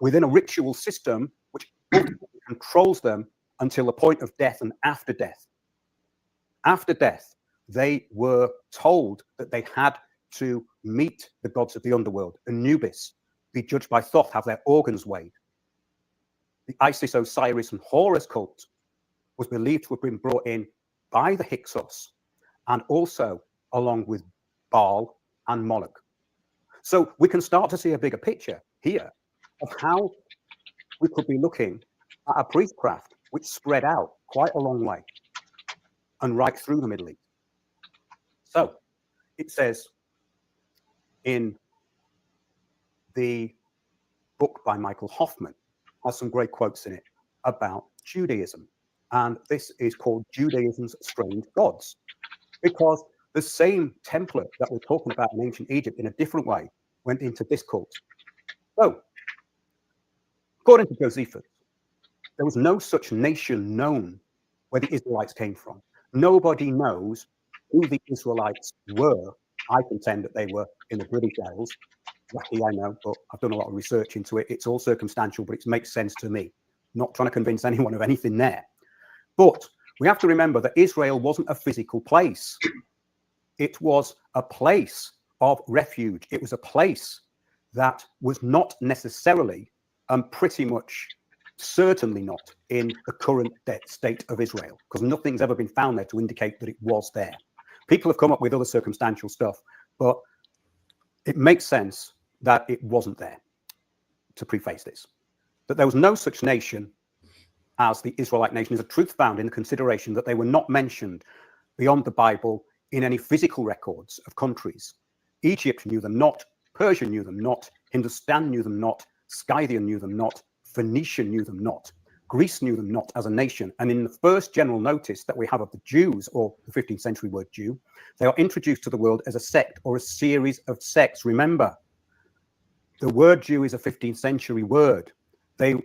within a ritual system which controls them until the point of death and after death. After death, they were told that they had to meet the gods of the underworld, Anubis, be judged by Thoth, have their organs weighed. The Isis, Osiris, and Horus cult was believed to have been brought in by the Hyksos and also along with Baal and Moloch. So we can start to see a bigger picture here of how we could be looking at a priestcraft which spread out quite a long way and right through the Middle East. So it says in the book by Michael Hoffman, has some great quotes in it about Judaism. And this is called Judaism's Strange Gods, because the same template that we're talking about in ancient Egypt in a different way went into this cult. So, according to Josephus, there was no such nation known where the Israelites came from. Nobody knows who the Israelites were. I contend that they were in the British Isles. Lucky, I know, but I've done a lot of research into it. It's all circumstantial, but it makes sense to me. Not trying to convince anyone of anything there. But we have to remember that Israel wasn't a physical place. It was a place of refuge. It was a place that was not necessarily, and pretty much certainly not, in the current state of Israel, because nothing's ever been found there to indicate that it was there. People have come up with other circumstantial stuff, but it makes sense that it wasn't there, to preface this. That there was no such nation as the Israelite nation is a truth found in the consideration that they were not mentioned beyond the Bible in any physical records of countries. Egypt knew them not, Persia knew them not, Hindustan knew them not, Scythian knew them not, Phoenicia knew them not, Greece knew them not as a nation. And in the first general notice that we have of the Jews, or the 15th century word Jew, they are introduced to the world as a sect or a series of sects. Remember, the word Jew is a 15th century word. The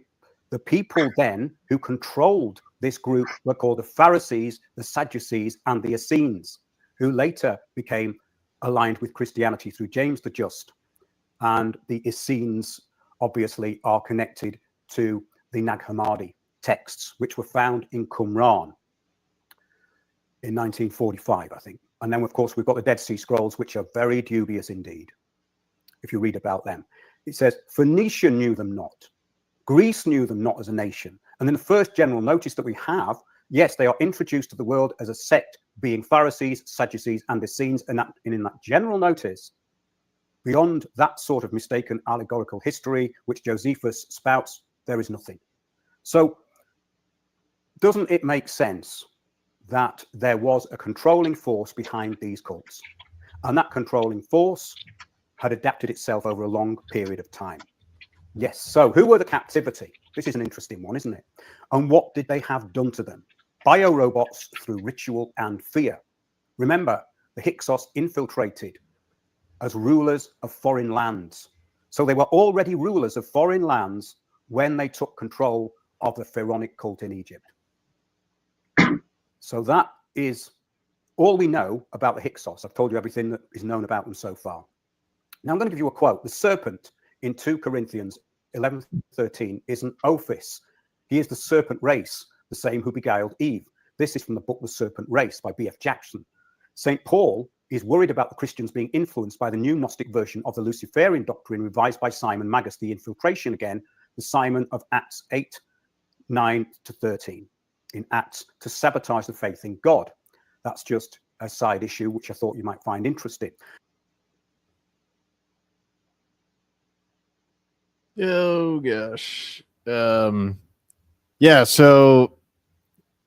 people then who controlled this group were called the Pharisees, the Sadducees, and the Essenes, who later became aligned with Christianity through James the Just. And the Essenes obviously are connected to the Nag Hammadi texts, which were found in Qumran in 1945, I think. And then, of course, we've got the Dead Sea Scrolls, which are very dubious indeed, if you read about them. It says, Phoenicia knew them not. Greece knew them not as a nation. And then the first general notice that we have, yes, they are introduced to the world as a sect, being Pharisees, Sadducees, and Essenes. And in that general notice, beyond that sort of mistaken allegorical history, which Josephus spouts, there is nothing. So doesn't it make sense that there was a controlling force behind these cults? And that controlling force had adapted itself over a long period of time. Yes, so who were the captivity? This is an interesting one, isn't it? And what did they have done to them? Biorobots through ritual and fear. Remember, the Hyksos infiltrated as rulers of foreign lands. So they were already rulers of foreign lands when they took control of the pharaonic cult in Egypt. So that is all we know about the Hyksos. I've told you everything that is known about them so far. Now I'm going to give you a quote. The serpent in 2 Corinthians 11:13 is an ophis. He is the serpent race, the same who beguiled Eve. This is from the book The Serpent Race by B.F. Jackson. St. Paul is worried about the Christians being influenced by the new Gnostic version of the Luciferian doctrine revised by Simon Magus, the infiltration again, the Simon of Acts 8:9-13 in Acts, to sabotage the faith in God. That's just a side issue which I thought you might find interesting. Oh gosh. Yeah, so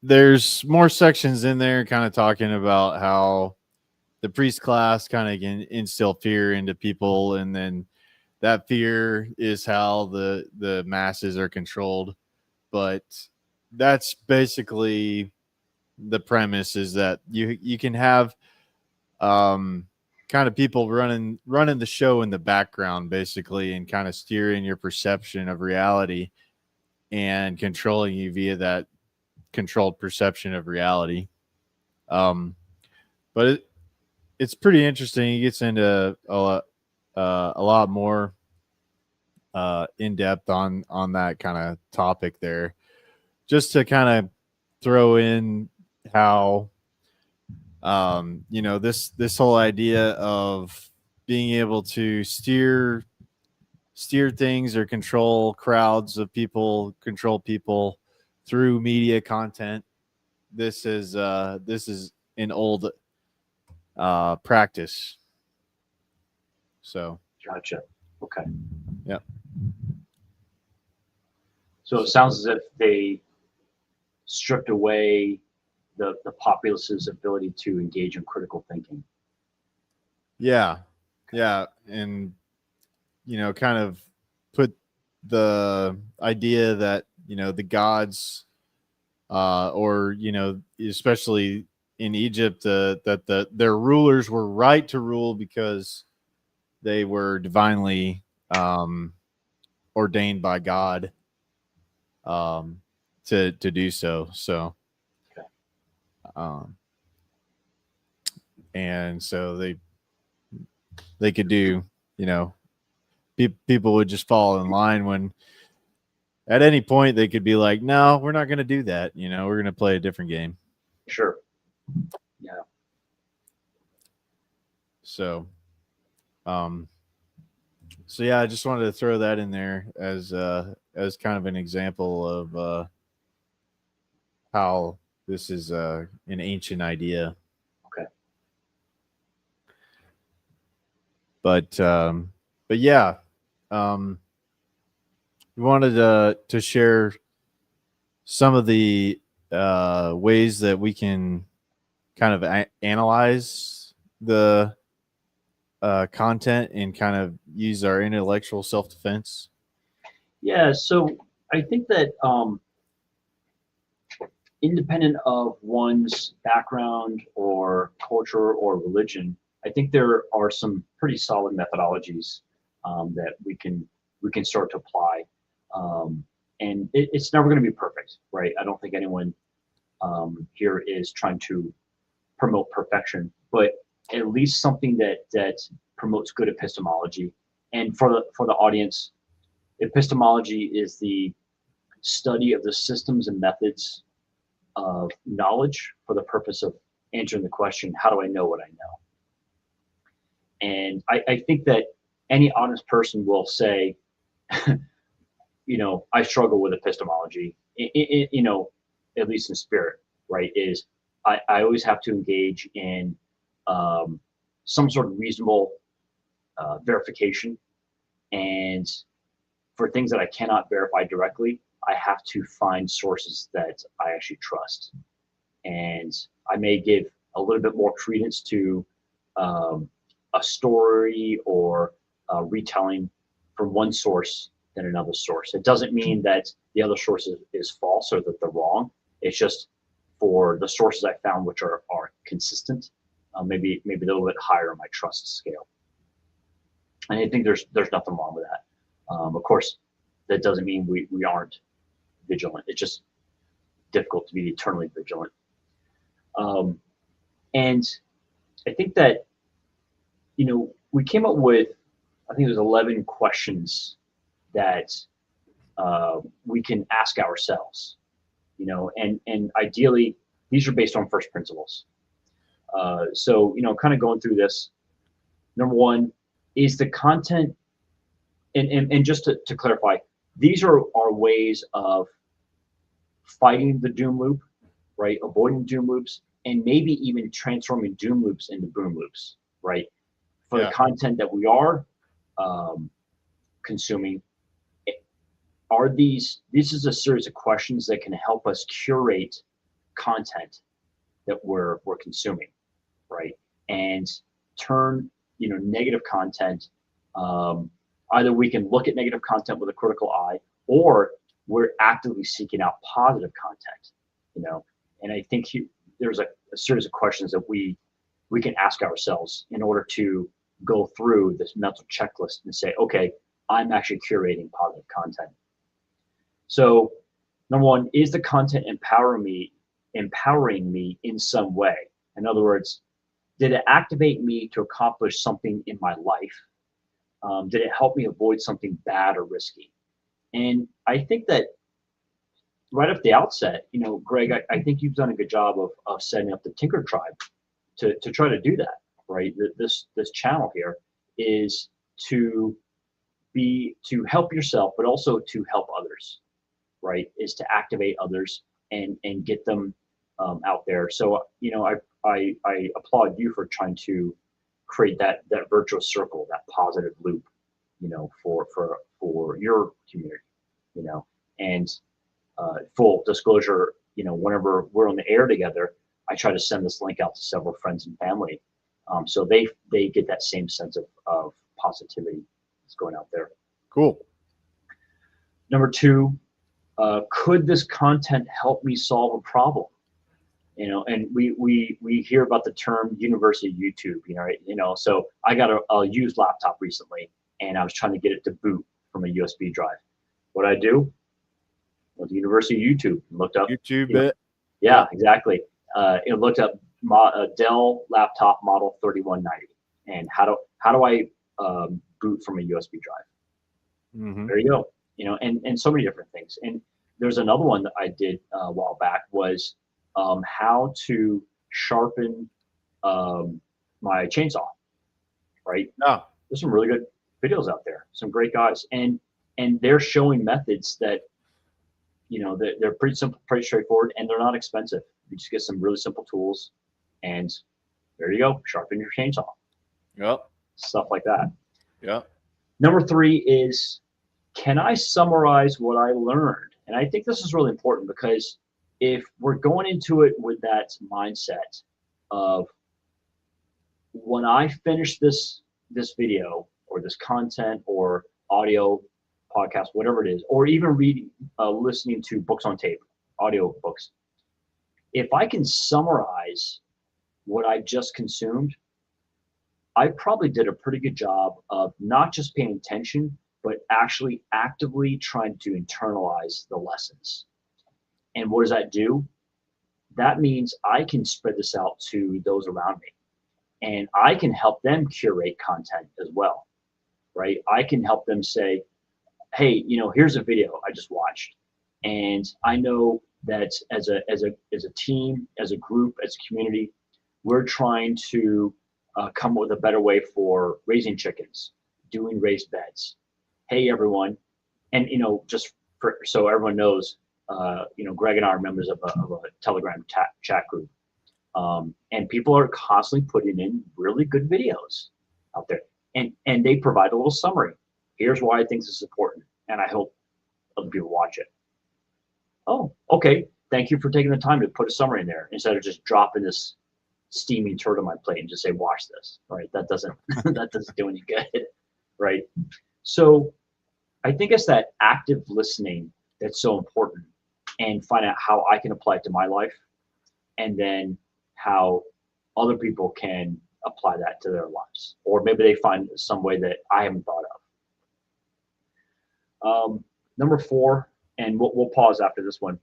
there's more sections in there kind of talking about how the priest class kind of can instill fear into people, and then that fear is how the masses are controlled. But that's basically the premise, is that you can have kind of people running the show in the background, basically, and kind of steering your perception of reality and controlling you via that controlled perception of reality. But it's pretty interesting. He gets into a lot more in depth on that kind of topic there, just to kind of throw in how this whole idea of being able to steer things or control crowds of people, control people through media content. This is an old practice. So Gotcha. Okay. Yeah. So it sounds as if they stripped away the populace's ability to engage in critical thinking. yeah, and kind of put the idea that the gods, or especially in Egypt, that their rulers were right to rule because they were divinely ordained by God to do so. So, Okay. And so they could do, people would just fall in line when at any point they could be like, no, we're not going to do that. We're going to play a different game. Sure. Yeah. So, so yeah, I just wanted to throw that in there as kind of an example of how this is an ancient idea. Okay. But yeah, we wanted to share some of the ways that we can kind of analyze the content and kind of use our intellectual self-defense. Yeah. So I think that independent of one's background or culture or religion, I think there are some pretty solid methodologies that we can start to apply. And it's never going to be perfect, right? I don't think anyone here is trying to promote perfection, but at least something that promotes good epistemology. And for the audience, epistemology is the study of the systems and methods of knowledge for the purpose of answering the question, how do I know what I know? And I think that any honest person will say, I struggle with epistemology, at least in spirit, right? Is I always have to engage in some sort of reasonable verification. And for things that I cannot verify directly, I have to find sources that I actually trust. And I may give a little bit more credence to a story or a retelling from one source than another source. It doesn't mean that the other source is false or that they're wrong. It's just for the sources I found which are consistent, maybe a little bit higher on my trust scale. And I think there's nothing wrong with that. Of course, that doesn't mean we aren't vigilant. It's just difficult to be eternally vigilant. And I think that, we came up with, I think it was 11 questions that we can ask ourselves, and ideally these are based on first principles. So, kind of going through this, number one, is the content, and just to clarify, these are ways of fighting the doom loop, right? Avoiding doom loops, and maybe even transforming doom loops into boom loops, right? For the content that we are consuming, this is a series of questions that can help us curate content that we're consuming, right? And turn, negative content, either we can look at negative content with a critical eye, or we're actively seeking out positive content, and I think there's a series of questions that we can ask ourselves in order to go through this mental checklist and say, okay, I'm actually curating positive content. So number one, is the content empowering me in some way? In other words, did it activate me to accomplish something in my life? Did it help me avoid something bad or risky? And I think that right off the outset, Greg, I think you've done a good job of setting up the Tinker Tribe to try to do that, right? This channel here is to help yourself, but also to help others, right? Is to activate others and get them out there. So, I applaud you for trying to create that virtuous circle, that positive loop, for your community, and full disclosure, whenever we're on the air together, I try to send this link out to several friends and family, so they get that same sense of positivity that's going out there. Cool. Number 2, could this content help me solve a problem? And we hear about the term University YouTube, right? So I got a used laptop recently, and I was trying to get it to boot from a USB drive. What I do? Went to University YouTube and looked up YouTube. Yeah, exactly. It looked up Dell laptop model 3190, and how do I boot from a USB drive? Mm-hmm. There you go. And so many different things. And there's another one that I did a while back was how to sharpen my chainsaw. Right? Oh. There's some really good videos out there. Some great guys, and they're showing methods that they're pretty simple, pretty straightforward, and they're not expensive. You just get some really simple tools, and there you go. Sharpen your chainsaw. Yep. Stuff like that. Yep. Number 3 is, can I summarize what I learned? And I think this is really important, because if we're going into it with that mindset of, when I finish this video or this content or audio podcast, whatever it is, or even listening to books on tape, audio books, if I can summarize what I just consumed, I probably did a pretty good job of not just paying attention, but actually actively trying to internalize the lessons. And what does that do? That means I can spread this out to those around me, and I can help them curate content as well, right? I can help them say, hey, here's a video I just watched, and I know that as a team, as a group, as a community, we're trying to come up with a better way for raising chickens, doing raised beds. Hey, everyone, and just so everyone knows, Greg and I are members of a Telegram chat group, and people are constantly putting in really good videos out there, and they provide a little summary. Here's why I think this is important, and I hope other people watch it. Oh, okay. Thank you for taking the time to put a summary in there instead of just dropping this steaming turd on my plate and just say, watch this, right? That doesn't do any good, right? So I think it's that active listening that's so important, and find out how I can apply it to my life, and then how other people can apply that to their lives, or maybe they find some way that I haven't thought of. Number 4, and we'll pause after this one.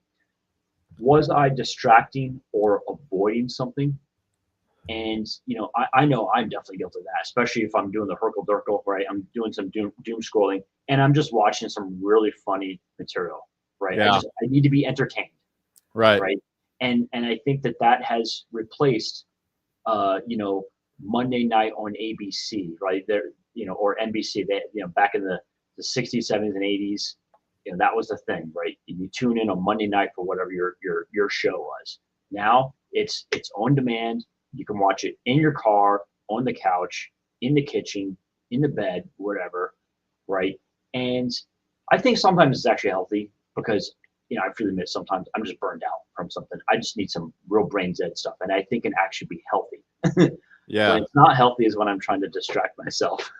Was I distracting or avoiding something? And I know I'm definitely guilty of that, especially if I'm doing the herkle-durkle, right? I'm doing some doom scrolling, and I'm just watching some really funny material, right? Yeah. I need to be entertained, Right. right? And I think that has replaced, Monday night on ABC, right? There, or NBC. They, back in the 60s, 70s, and 80s, that was the thing, right? You tune in on Monday night for whatever your show was. Now it's on demand. You can watch it in your car, on the couch, in the kitchen, in the bed, whatever, right? And I think sometimes it's actually healthy, because I freely admit sometimes I'm just burned out from something. I just need some real brain dead stuff, and I think it can actually be healthy. Yeah. When it's not healthy is when I'm trying to distract myself.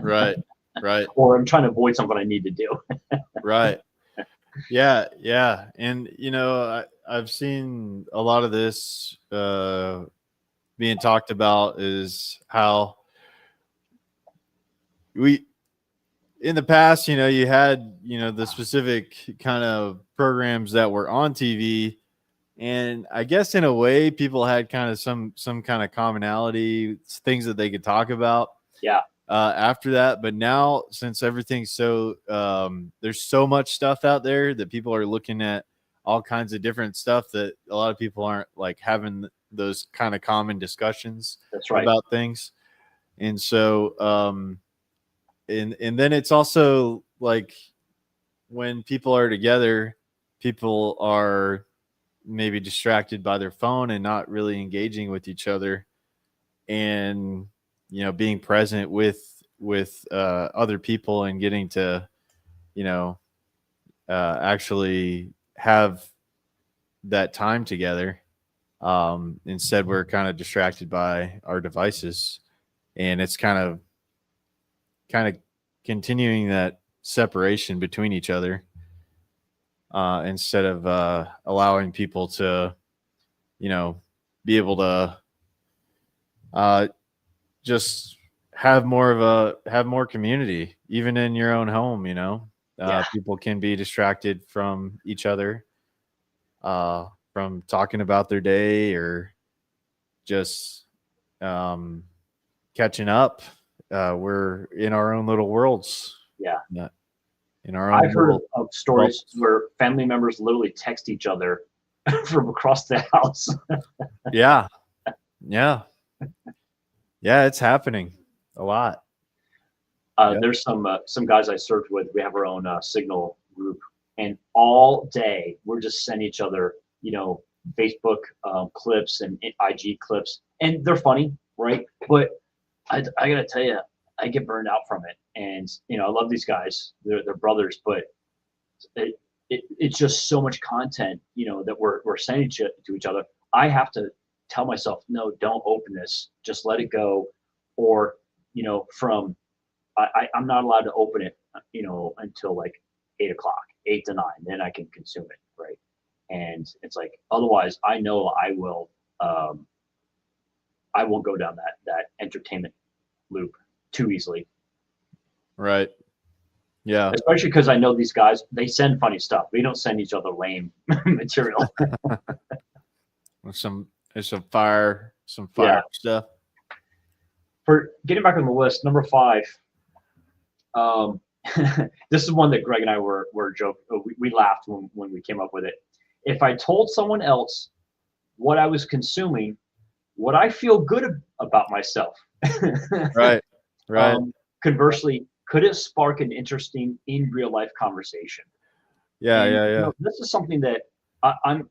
Right. Right. Or I'm trying to avoid something I need to do. Right. Yeah. Yeah. And, I've seen a lot of this being talked about, is how in the past, you had, the specific kind of programs that were on TV. And I guess in a way, people had kind of some kind of commonality, things that they could talk about. Yeah. After that. But now, since everything's so, there's so much stuff out there that people are looking at all kinds of different stuff, that a lot of people aren't like having those kind of common discussions. That's right. About things. And so, and then it's also like, when people are together, people are maybe distracted by their phone and not really engaging with each other, and being present with other people and getting to actually have that time together. Instead, we're kind of distracted by our devices, and it's kind of continuing that separation between each other, instead of allowing people to be able to just have more community, even in your own home. People can be distracted from each other, from talking about their day, or just catching up. We're in our own little worlds. Yeah. In our own I've heard little of stories where family members literally text each other from across the house. Yeah. It's happening a lot. There's some guys I served with. We have our own Signal group, and all day we're just sending each other, Facebook clips and IG clips, and they're funny, right? But I gotta tell you, I get burned out from it, and I love these guys. They're brothers, but it's just so much content, that we're sending to each other. I have to tell myself, no, don't open this. Just let it go, or I'm not allowed to open it, until like 8 o'clock, 8 to 9. Then I can consume it, right? And it's like, otherwise, I know I will go down that entertainment loop too easily. Right. Yeah. Especially because I know these guys, they send funny stuff. We don't send each other lame material. Some fire stuff. For getting back on the list, number 5. This is one that Greg and I were joking. We laughed when we came up with it. If I told someone else what I was consuming, would I feel good about myself? Right. Conversely, could it spark an interesting in real life conversation? Yeah. This is something that my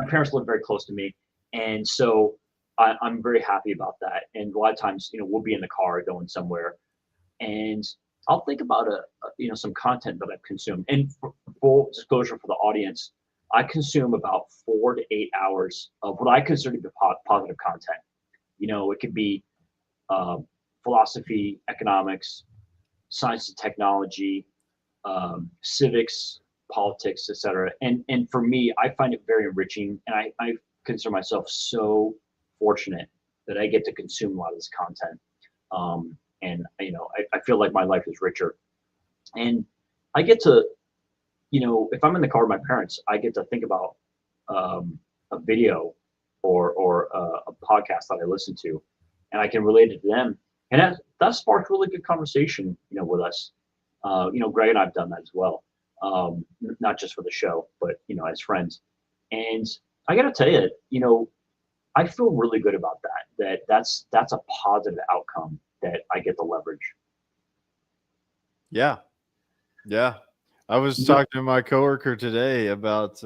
parents live very close to me, and so I'm very happy about that. And a lot of times, we'll be in the car going somewhere, and I'll think about some content that I've consumed. And for full disclosure for the audience, I consume about 4 to 8 hours of what I consider to be positive content. It could be philosophy, economics, science and technology, civics, politics, etc. And for me, I find it very enriching, and I consider myself so fortunate that I get to consume a lot of this content. And I feel like my life is richer, and I get to, if I'm in the car with my parents, I get to think about a video or a podcast that I listen to, and I can relate it to them, and that sparked really good conversation, with us. Greg and I've done that as well, not just for the show, but as friends. And I got to tell you, I feel really good about that. That's a positive outcome that I get to leverage. Yeah. I was talking to my coworker today about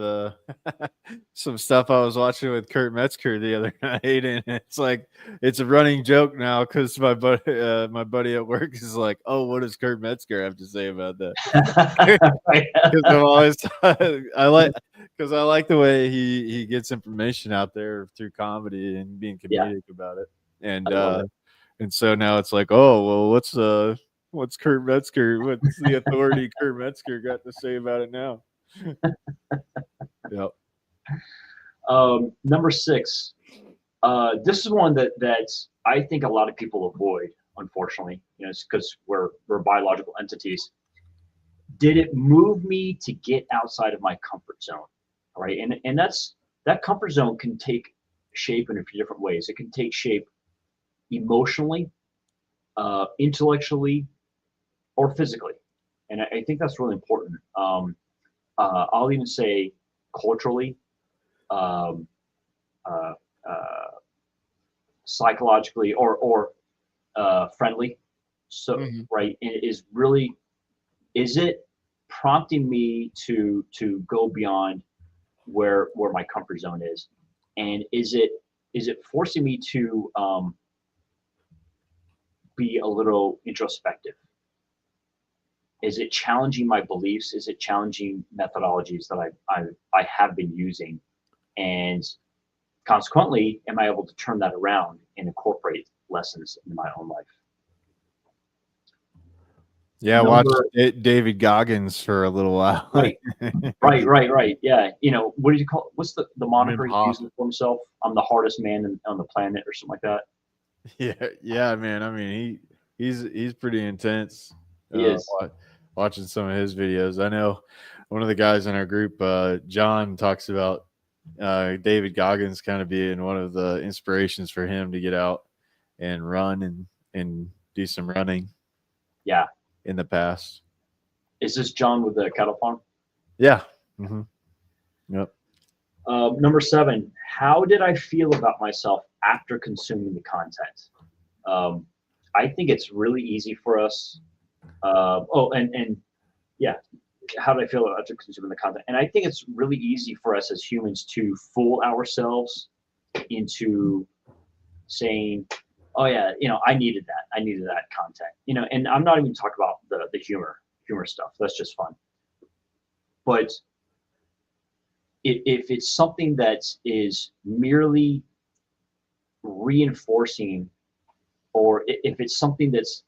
some stuff I was watching with Kurt Metzger the other night, and it's a running joke now because my buddy at work is like, "Oh, what does Kurt Metzger have to say about that?" Because I like the way he gets information out there through comedy and being comedic about it, and so now it's like, oh well, what's Kurt Metzger? What's the authority Kurt Metzger got to say about it now? Yep. Number 6. This is one that I think a lot of people avoid, unfortunately. It's because we're biological entities. Did it move me to get outside of my comfort zone? All right, and that comfort zone can take shape in a few different ways. It can take shape emotionally, intellectually, or physically, and I think that's really important. I'll even say culturally, psychologically, or friendly. So right, is it prompting me to go beyond where my comfort zone is, and is it forcing me to be a little introspective? Is it challenging my beliefs? Is it challenging methodologies that I have been using? And consequently, am I able to turn that around and incorporate lessons in my own life? Yeah, watch David Goggins for a little while. Right. Yeah. What do you call? What's the moniker he uses for himself? I'm the hardest man on the planet, or something like that. Yeah, man. I mean, he's pretty intense. He is. Watching some of his videos. I know one of the guys in our group, John, talks about David Goggins kind of being one of the inspirations for him to get out and run and do some running. Yeah. In the past. Is this John with the cattle farm? Yeah. Mm-hmm. Yep. Number 7, how did I feel about myself after consuming the content? I think it's really easy for us. How did I feel after consuming the content? And I think it's really easy for us as humans to fool ourselves into saying, oh yeah, I needed that content, and I'm not even talking about the humor stuff. That's just fun. But if it's something that is merely reinforcing, or if it's something that's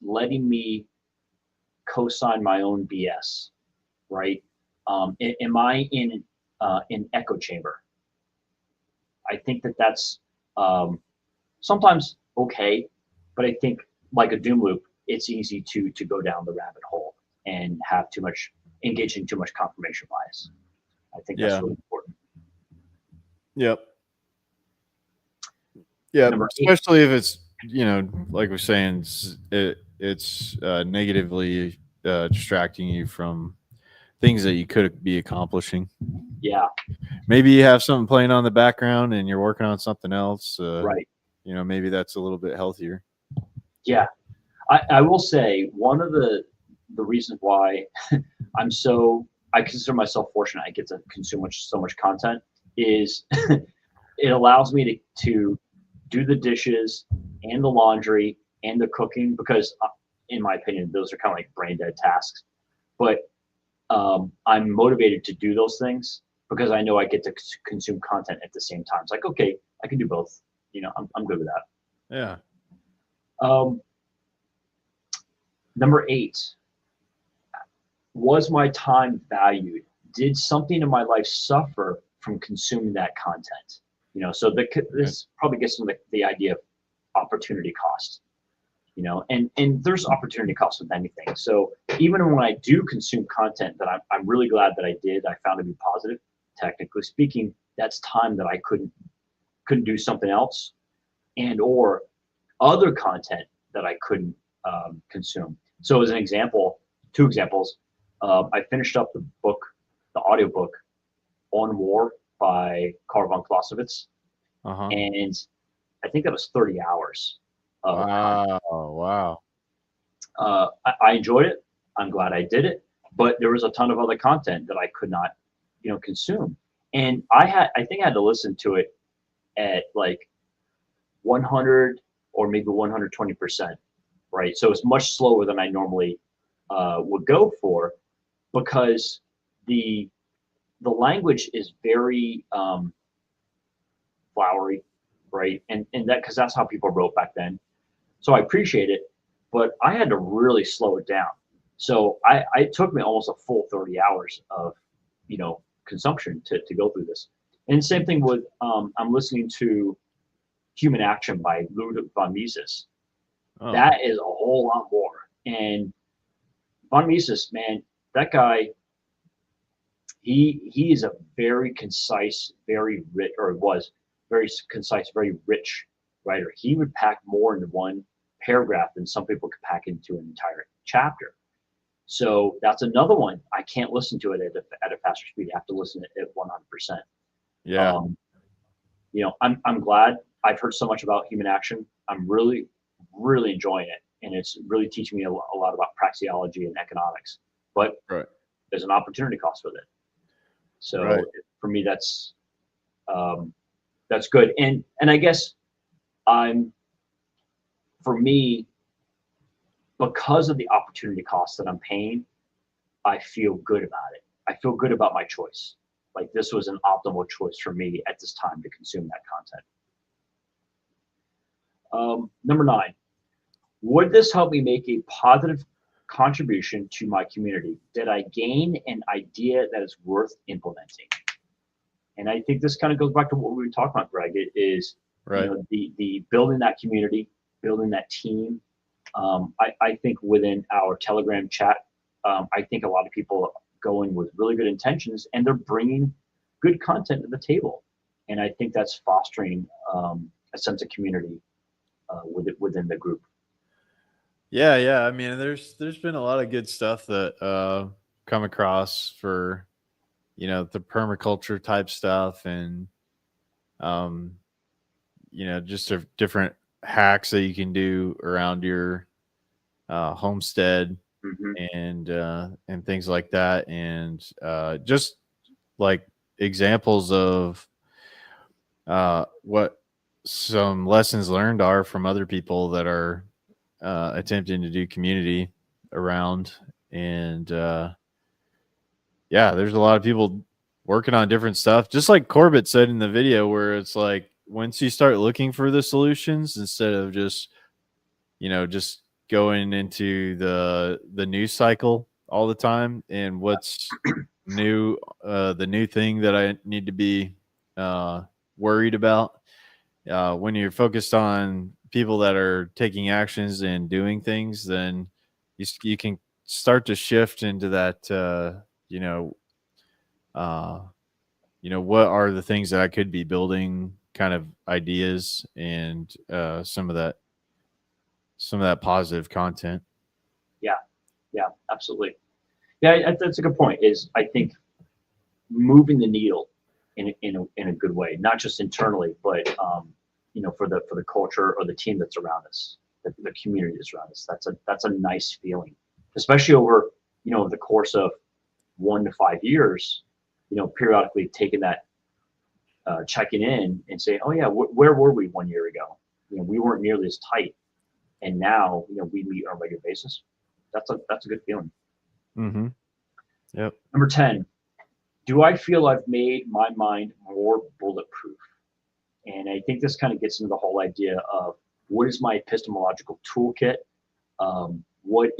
letting me co-sign my own BS, right? Am I in an echo chamber? I think that's sometimes okay, but I think, like a doom loop, it's easy to go down the rabbit hole and have engage in too much confirmation bias. I think that's really important. Yep. Yeah, especially if it's, like we're saying, it's negatively distracting you from things that you could be accomplishing. Yeah. Maybe you have something playing on the background and you're working on something else. Right. Maybe that's a little bit healthier. Yeah. I will say one of the reasons why I consider myself fortunate I get to consume so much content is it allows me to do the dishes and the laundry and the cooking, because in my opinion, those are kind of like brain dead tasks. But I'm motivated to do those things because I know I get to consume content at the same time. It's like, okay, I can do both. I'm good with that. Yeah. Number 8, was my time valued? Did something in my life suffer from consuming that content? So this probably gets into the idea of opportunity cost. And there's opportunity cost with anything. So even when I do consume content that I'm really glad that I found to be positive, technically speaking, that's time that I couldn't do something else, and or other content that I couldn't consume. So as an example, 2 examples, I finished up the audiobook On War by Karl von Clausewitz, and I think that was 30 hours. Wow. I enjoyed it. I'm glad I did it, but there was a ton of other content that I could not, consume. And I think I had to listen to it at like 100 or maybe 120%, right? So it's much slower than I normally would go for, because the language is very flowery, right? And that, because that's how people wrote back then. So I appreciate it, but I had to really slow it down. So it took me almost a full 30 hours of, consumption to go through this. And same thing with, I'm listening to Human Action by Ludwig von Mises. Oh. That is a whole lot more. And von Mises, man, that guy, he is a very concise, very rich, or was very concise, very rich writer. He would pack more into one paragraph than some people could pack into an entire chapter. So that's another one. I can't listen to it at a faster speed. I have to listen to it at 100%. Yeah. I'm glad. I've heard so much about Human Action. I'm really, really enjoying it. And it's really teaching me a lot about praxeology and economics. But there's an opportunity cost with it. So Right. for me, that's good. And I guess for me, because of the opportunity cost that I'm paying, I feel good about it. I feel good about my choice. Like this was an optimal choice for me at this time to consume that content. Number 9, would this help me make a positive contribution to my community? Did I gain an idea that is worth implementing? And I think this kind of goes back to what we were talking about, Greg. It is, Right. you know, the building that community, building that team. I think within our Telegram chat, I think a lot of people go in with really good intentions, and they're bringing good content to the table. And I think that's fostering a sense of community within the group. Yeah. I mean, there's been a lot of good stuff that come across for, you know, the permaculture type stuff, and you know, just different hacks that you can do around your homestead Mm-hmm. and things like that, and just like examples of what some lessons learned are from other people that are attempting to do community around. And yeah, there's a lot of people working on different stuff, just like Corbett said in the video, where it's like once you start looking for the solutions instead of just, you know, just going into the news cycle all the time and what's new, the new thing that I need to be worried about. When you're focused on people that are taking actions and doing things, then you can start to shift into that, you know, what are the things that I could be building kind of ideas, and some of that positive content. Yeah, absolutely. Yeah, that's a good point. Is I think moving the needle in a good way, not just internally, but you know, for the culture or the team that's around us, the community that's around us. That's a nice feeling, especially over, you know, the course of 1 to 5 years. You know, periodically taking that, checking in and saying, oh yeah, where were we 1 year ago? You know, we weren't nearly as tight, and now, you know, we meet on a regular basis. That's a good feeling. Mm-hmm. Yep. Number 10, do I feel I've made my mind more bulletproof? And I think this kind of gets into the whole idea of what is my epistemological toolkit? What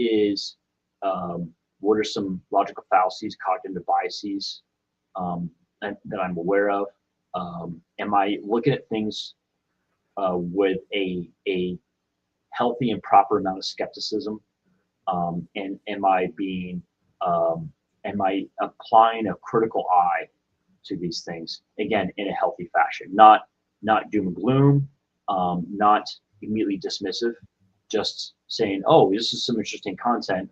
are some logical fallacies, cognitive biases that I'm aware of? Am I looking at things with a healthy and proper amount of skepticism? And am I applying a critical eye to these things, again, in a healthy fashion, not doom and gloom, not immediately dismissive, just saying, oh, this is some interesting content.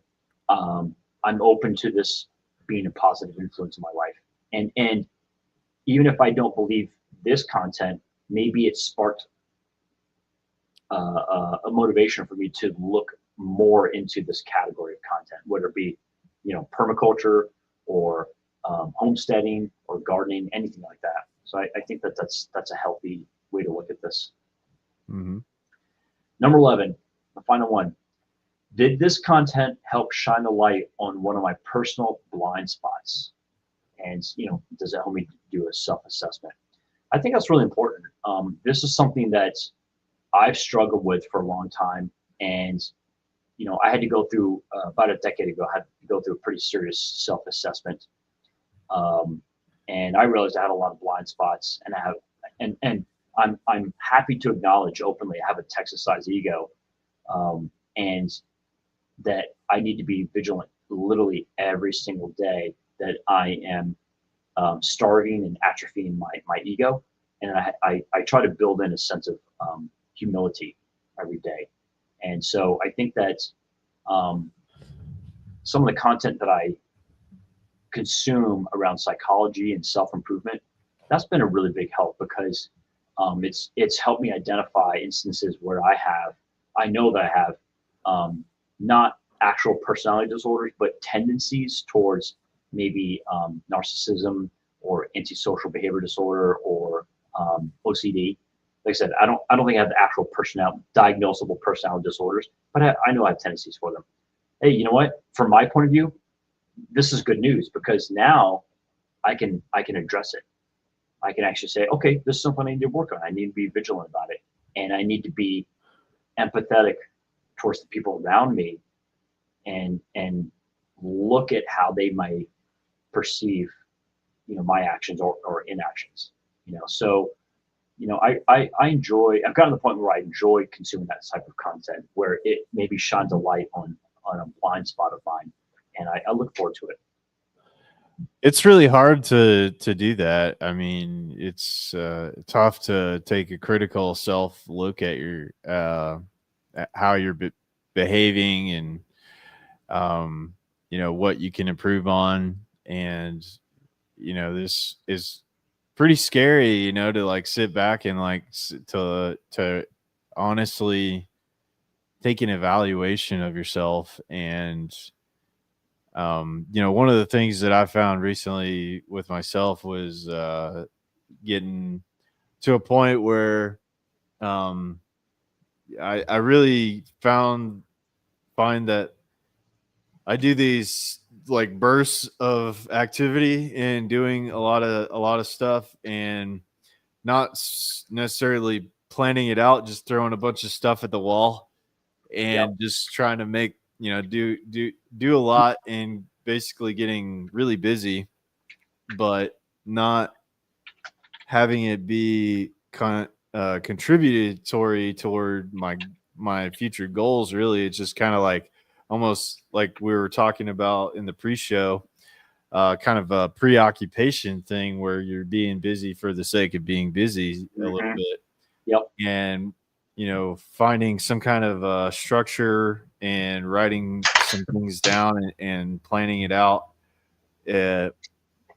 I'm open to this being a positive influence in my life. And even if I don't believe this content, maybe it sparked a motivation for me to look more into this category of content, whether it be, you know, permaculture or homesteading or gardening, anything like that. So I think that's a healthy way to look at this. Mm-hmm. Number 11, the final one. Did this content help shine the light on one of my personal blind spots? And, you know, does it help me do a self-assessment? I think that's really important. This is something that I've struggled with for a long time. And, you know, I had to go through, about a decade ago, I had to go through a pretty serious self-assessment. And I realized I had a lot of blind spots, and I'm happy to acknowledge openly I have a Texas-sized ego, and that I need to be vigilant literally every single day, that I am starving and atrophying my ego, and I try to build in a sense of humility every day. And so I think that some of the content that I consume around psychology and self-improvement, that's been a really big help, because it's helped me identify instances where I know that I have not actual personality disorders, but tendencies towards maybe narcissism or antisocial behavior disorder or OCD. Like I said, I don't think I have the actual diagnosable personality disorders, but I know I have tendencies for them. Hey, you know what? From my point of view, this is good news because now I can address it. I can actually say, okay, this is something I need to work on. I need to be vigilant about it, and I need to be empathetic towards the people around me, and look at how they might perceive, my actions or inactions. So, I enjoy. I've gotten to the point where I enjoy consuming that type of content, where it maybe shines a light on a blind spot of mine, and I look forward to it. It's really hard to do that. I mean, it's tough to take a critical self look at your at how you're behaving and what you can improve on. And this is pretty scary, to like sit back and like to honestly take an evaluation of yourself. And one of the things that I found recently with myself was getting to a point where I really find that I do these like bursts of activity and doing a lot of stuff and not necessarily planning it out, just throwing a bunch of stuff at the wall and just trying to make, do a lot and basically getting really busy, but not having it be contributory toward my future goals. Really, it's just kind of like almost like we were talking about in the pre-show, kind of a preoccupation thing where you're being busy for the sake of being busy a little bit. Yep. And finding some kind of structure and writing some things down and planning it out,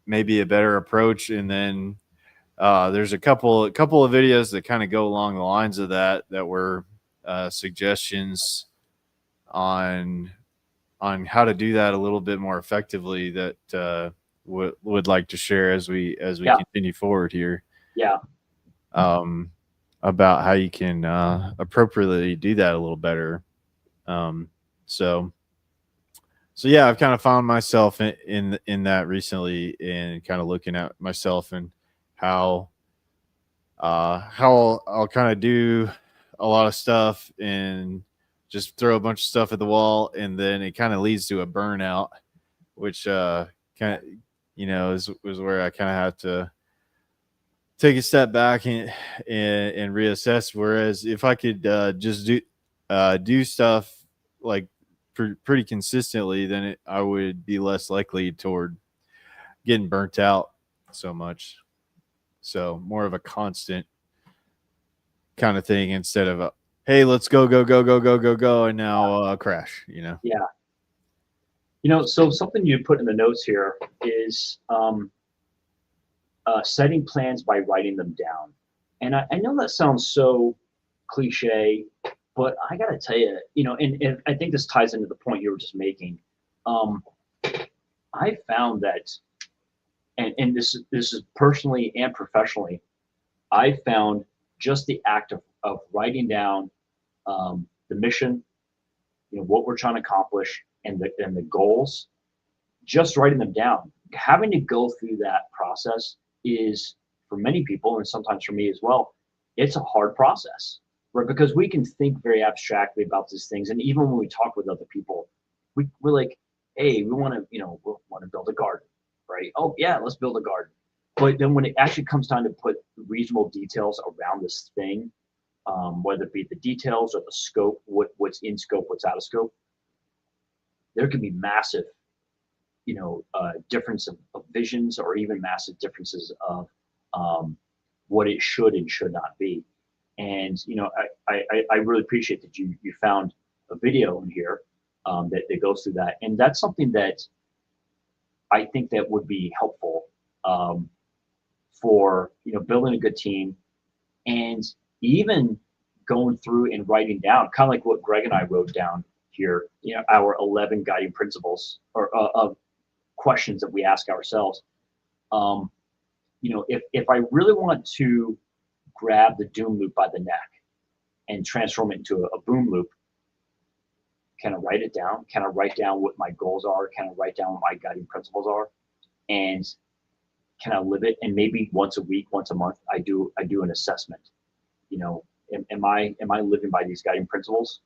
maybe a better approach. And then there's a couple of videos that kind of go along the lines of that were suggestions on how to do that a little bit more effectively that would like to share as we continue forward here. Yeah. About how you can appropriately do that a little better. So yeah, I've kind of found myself in that recently, and kind of looking at myself and how I'll kind of do a lot of stuff and just throw a bunch of stuff at the wall, and then it kind of leads to a burnout, which kind of is where I kind of have to take a step back and reassess. Whereas if I could just do stuff like pretty consistently, then I would be less likely toward getting burnt out so much. So more of a constant kind of thing instead of a, hey, let's go, and now crash, Yeah. So something you put in the notes here is setting plans by writing them down. And I know that sounds so cliche, but I got to tell you, and I think this ties into the point you were just making. I found that, and this is personally and professionally, I found just the act of writing down the mission, what we're trying to accomplish, and the goals, just writing them down. Having to go through that process is, for many people, and sometimes for me as well, it's a hard process, right? Because we can think very abstractly about these things, and even when we talk with other people, we're like, hey, we want to build a garden, right? Oh yeah, let's build a garden. But then when it actually comes time to put reasonable details around this thing, whether it be the details or the scope, what's in scope, what's out of scope, there can be massive, difference of visions, or even massive differences of what it should and should not be. And I really appreciate that you found a video in here that goes through that, and that's something that I think that would be helpful for building a good team, and even going through and writing down, kind of like what Greg and I wrote down here, our 11 guiding principles or of questions that we ask ourselves. if I really want to grab the doom loop by the neck and transform it into a boom loop, can I write it down? Can I write down what my goals are? Can I write down what my guiding principles are? And can I live it? And maybe once a week, once a month, I do an assessment. Am I living by these guiding principles?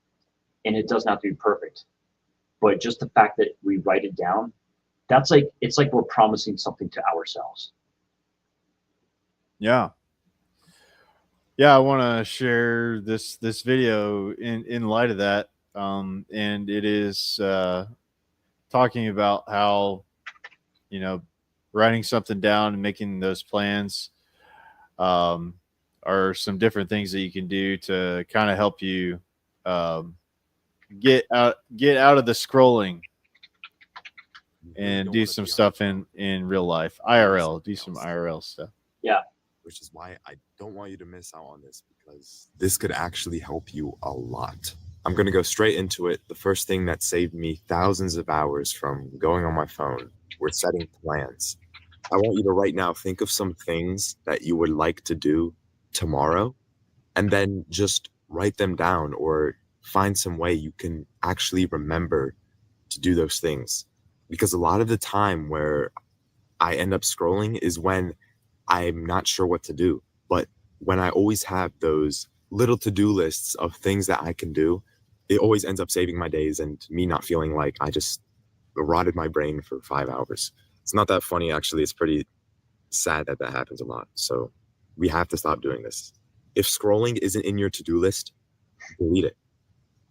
And it doesn't have to be perfect, but just the fact that we write it down, it's like we're promising something to ourselves. Yeah. I want to share this video in light of that. And it is talking about how, writing something down and making those plans are some different things that you can do to kind of help you get out of the scrolling and do some stuff in real life, IRL, do some IRL stuff. Yeah. Which is why I don't want you to miss out on this, because this could actually help you a lot. I'm going to go straight into it. The first thing that saved me thousands of hours from going on my phone were setting plans. I want you to right now think of some things that you would like to do tomorrow, and then just write them down or find some way you can actually remember to do those things. Because a lot of the time where I end up scrolling is when I'm not sure what to do. But when I always have those little to-do lists of things that I can do, it always ends up saving my days and me not feeling like I just rotted my brain for 5 hours. It's not that funny, actually. It's pretty sad that happens a lot. So we have to stop doing this. If scrolling isn't in your to-do list, delete it.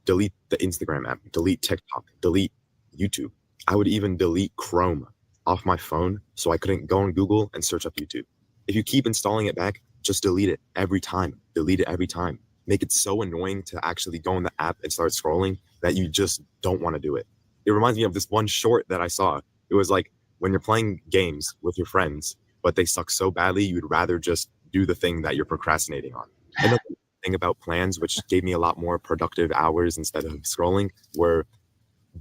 Delete the Instagram app, delete TikTok, delete YouTube. I would even delete Chrome off my phone so I couldn't go on Google and search up YouTube. If you keep installing it back, just delete it every time. Delete it every time. Make it so annoying to actually go in the app and start scrolling that you just don't want to do it. It reminds me of this one short that I saw. It was like when you're playing games with your friends, but they suck so badly, you'd rather just do the thing that you're procrastinating on. Another thing about plans, which gave me a lot more productive hours instead of scrolling, were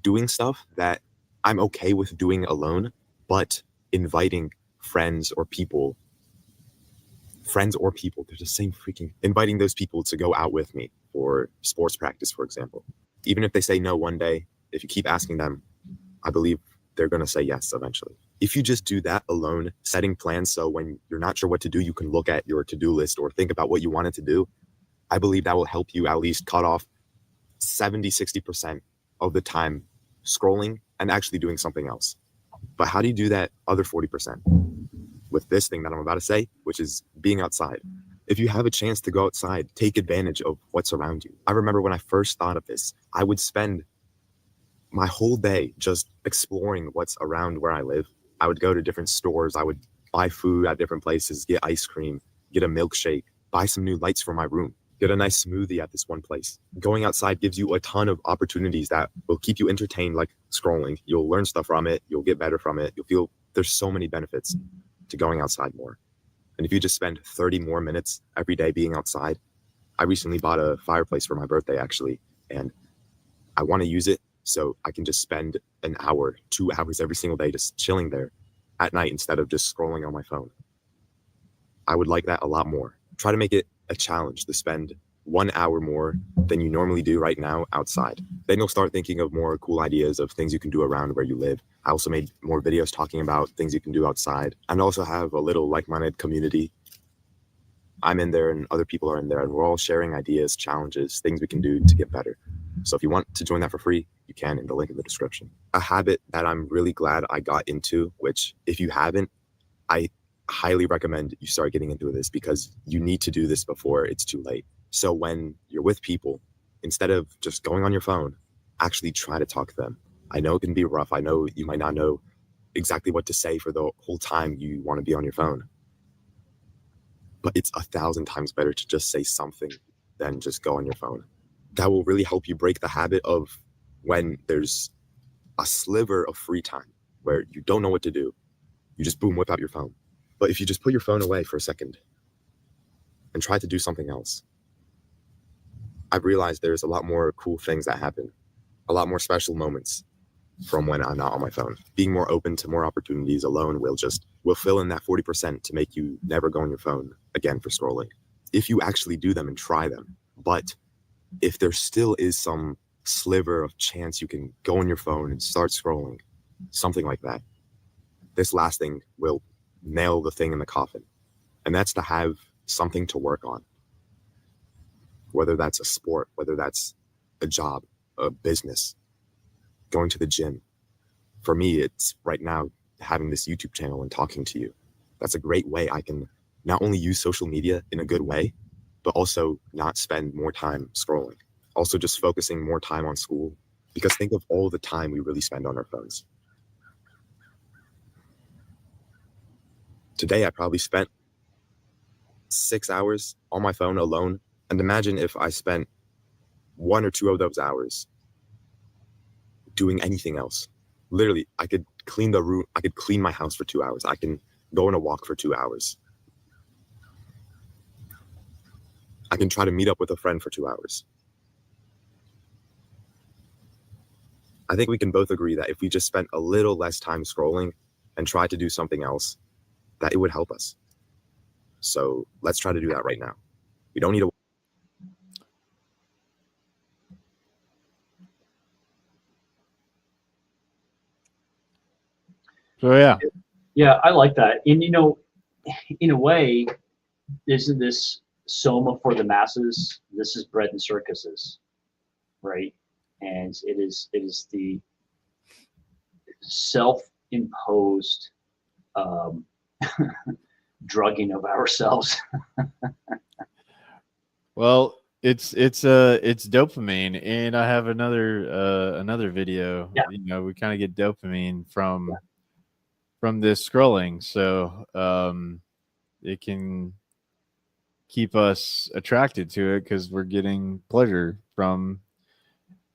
doing stuff that I'm okay with doing alone, but inviting friends or people, they're the same freaking, inviting those people to go out with me for sports practice, for example. Even if they say no one day, if you keep asking them, I believe they're going to say yes eventually. If you just do that alone, setting plans so when you're not sure what to do, you can look at your to-do list or think about what you wanted to do, I believe that will help you at least cut off 70-60% of the time scrolling and actually doing something else. But how do you do that other 40%? With this thing that I'm about to say, which is being outside. If you have a chance to go outside, take advantage of what's around you. I remember when I first thought of this, I would spend my whole day just exploring what's around where I live. I would go to different stores. I would buy food at different places, get ice cream, get a milkshake, buy some new lights for my room, get a nice smoothie at this one place. Going outside gives you a ton of opportunities that will keep you entertained, like scrolling. You'll learn stuff from it. You'll get better from it. You'll feel there's so many benefits to going outside more. And if you just spend 30 more minutes every day being outside, I recently bought a fireplace for my birthday, actually, and I want to use it so I can just spend an hour, 2 hours every single day just chilling there at night instead of just scrolling on my phone. I would like that a lot more. Try to make it a challenge to spend 1 hour more than you normally do right now outside. Then you'll start thinking of more cool ideas of things you can do around where you live. I also made more videos talking about things you can do outside, and also have a little like-minded community. I'm in there and other people are in there, and we're all sharing ideas, challenges, things we can do to get better. So if you want to join that for free, you can in the link in the description. A habit that I'm really glad I got into, which if you haven't, I highly recommend you start getting into this, because you need to do this before it's too late. So when you're with people, instead of just going on your phone, actually try to talk to them. I know it can be rough. I know you might not know exactly what to say for the whole time you want to be on your phone. But it's 1,000 times better to just say something than just go on your phone. That will really help you break the habit of when there's a sliver of free time where you don't know what to do, you just boom, whip out your phone. But if you just put your phone away for a second and try to do something else, I've realized there's a lot more cool things that happen, a lot more special moments. from when I'm not on my phone. Being more open to more opportunities alone will fill in that 40% to make you never go on your phone again for scrolling. If you actually do them and try them. But if there still is some sliver of chance you can go on your phone and start scrolling, something like that, this last thing will nail the thing in the coffin. And that's to have something to work on. Whether that's a sport, whether that's a job, a business, going to the gym. For me, it's right now having this YouTube channel and talking to you. That's a great way I can not only use social media in a good way, but also not spend more time scrolling. Also just focusing more time on school, because think of all the time we really spend on our phones. Today, I probably spent 6 hours on my phone alone. And imagine if I spent 1 or 2 of those hours doing anything else. Literally, I could clean the room. I could clean my house for 2 hours. I can go on a walk for 2 hours. I can try to meet up with a friend for 2 hours. I think we can both agree that if we just spent a little less time scrolling and tried to do something else, that it would help us. So let's try to do that right now. We don't need to. So yeah. Yeah, I like that. And in a way, isn't this soma for the masses? This is bread and circuses, right? And it is the self-imposed drugging of ourselves. Well, it's dopamine, and I have another video. Yeah. We kind of get dopamine from this scrolling, so it can keep us attracted to it because we're getting pleasure from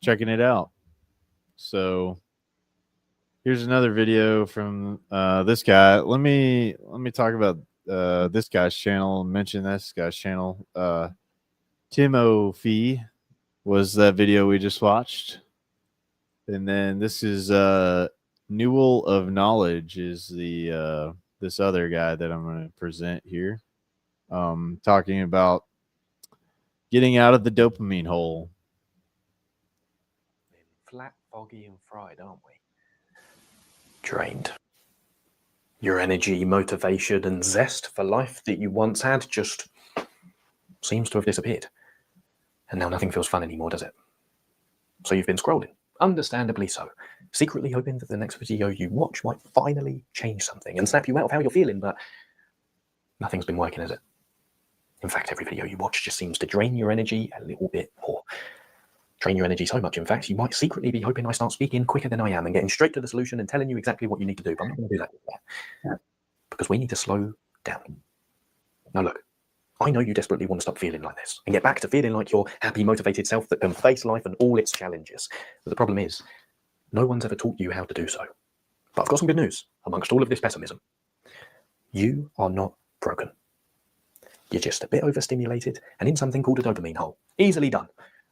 checking it out. So here's another video from this guy. Let me talk about this guy's channel. Mention this guy's channel. Timothy was that video we just watched, and then this is Newell of Knowledge is the this other guy that I'm going to present here, talking about getting out of the dopamine hole. Flat, foggy, and fried, aren't we? Drained. Your energy, motivation, and zest for life that you once had just seems to have disappeared. And now nothing feels fun anymore, does it? So you've been scrolling, understandably so, secretly hoping that the next video you watch might finally change something and snap you out of how you're feeling, but nothing's been working, has it? In fact, every video you watch just seems to drain your energy a little bit more. Drain your energy so much, in fact, you might secretly be hoping I start speaking quicker than I am and getting straight to the solution and telling you exactly what you need to do, but I'm not going to do that yet. Because we need to slow down. Now look, I know you desperately want to stop feeling like this and get back to feeling like your happy, motivated self that can face life and all its challenges. But the problem is, no one's ever taught you how to do so. But I've got some good news amongst all of this pessimism. You are not broken. You're just a bit overstimulated and in something called a dopamine hole. Easily done.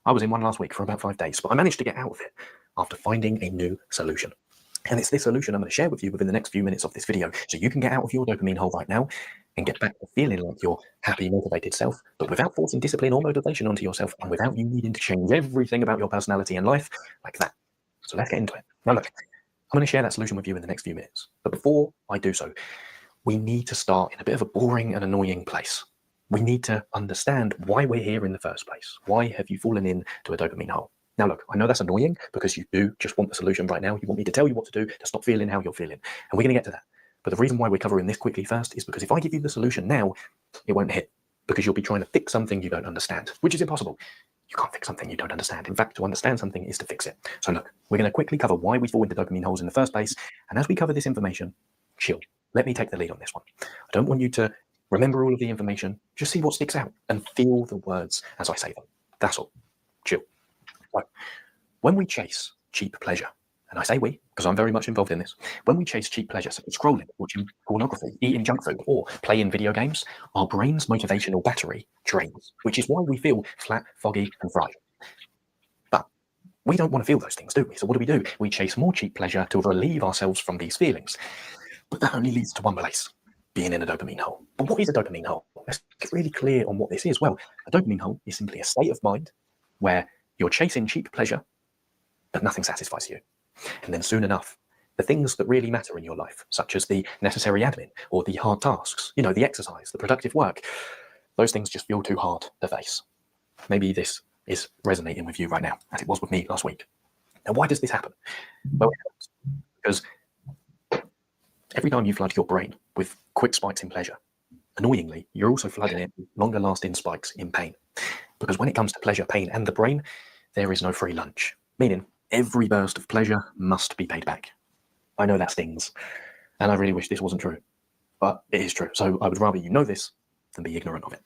I was in one last week for about 5 days, but I managed to get out of it after finding a new solution. And it's this solution I'm going to share with you within the next few minutes of this video, so you can get out of your dopamine hole right now and get back to feeling like your happy, motivated self, but without forcing discipline or motivation onto yourself and without you needing to change everything about your personality and life like that. So let's get into it. Now look, I'm going to share that solution with you in the next few minutes. But before I do so, we need to start in a bit of a boring and annoying place. We need to understand why we're here in the first place. Why have you fallen into a dopamine hole? Now, look, I know that's annoying because you do just want the solution right now. You want me to tell you what to do to stop feeling how you're feeling. And we're going to get to that. But the reason why we're covering this quickly first is because if I give you the solution now, it won't hit because you'll be trying to fix something you don't understand, which is impossible. You can't fix something you don't understand. In fact, to understand something is to fix it. So look, we're going to quickly cover why we fall into dopamine holes in the first place. And as we cover this information, chill. Let me take the lead on this one. I don't want you to remember all of the information. Just see what sticks out and feel the words as I say them. That's all. Chill. So, when we chase cheap pleasure, and I say we, because I'm very much involved in this, when we chase cheap pleasure, such as scrolling, watching pornography, eating junk food, or playing video games, our brain's motivational battery drains, which is why we feel flat, foggy, and fried. But we don't want to feel those things, do we? So what do? We chase more cheap pleasure to relieve ourselves from these feelings. But that only leads to one place, being in a dopamine hole. But what is a dopamine hole? Let's get really clear on what this is. Well, a dopamine hole is simply a state of mind where you're chasing cheap pleasure, but nothing satisfies you. And then soon enough, the things that really matter in your life, such as the necessary admin or the hard tasks, the exercise, the productive work, those things just feel too hard to face. Maybe this is resonating with you right now, as it was with me last week. Now, why does this happen? Well, it happens because every time you flood your brain with quick spikes in pleasure, annoyingly, you're also flooding it with longer lasting spikes in pain. Because when it comes to pleasure, pain, and the brain, there is no free lunch. Meaning, every burst of pleasure must be paid back. I know that stings, and I really wish this wasn't true, but it is true. So I would rather you know this than be ignorant of it.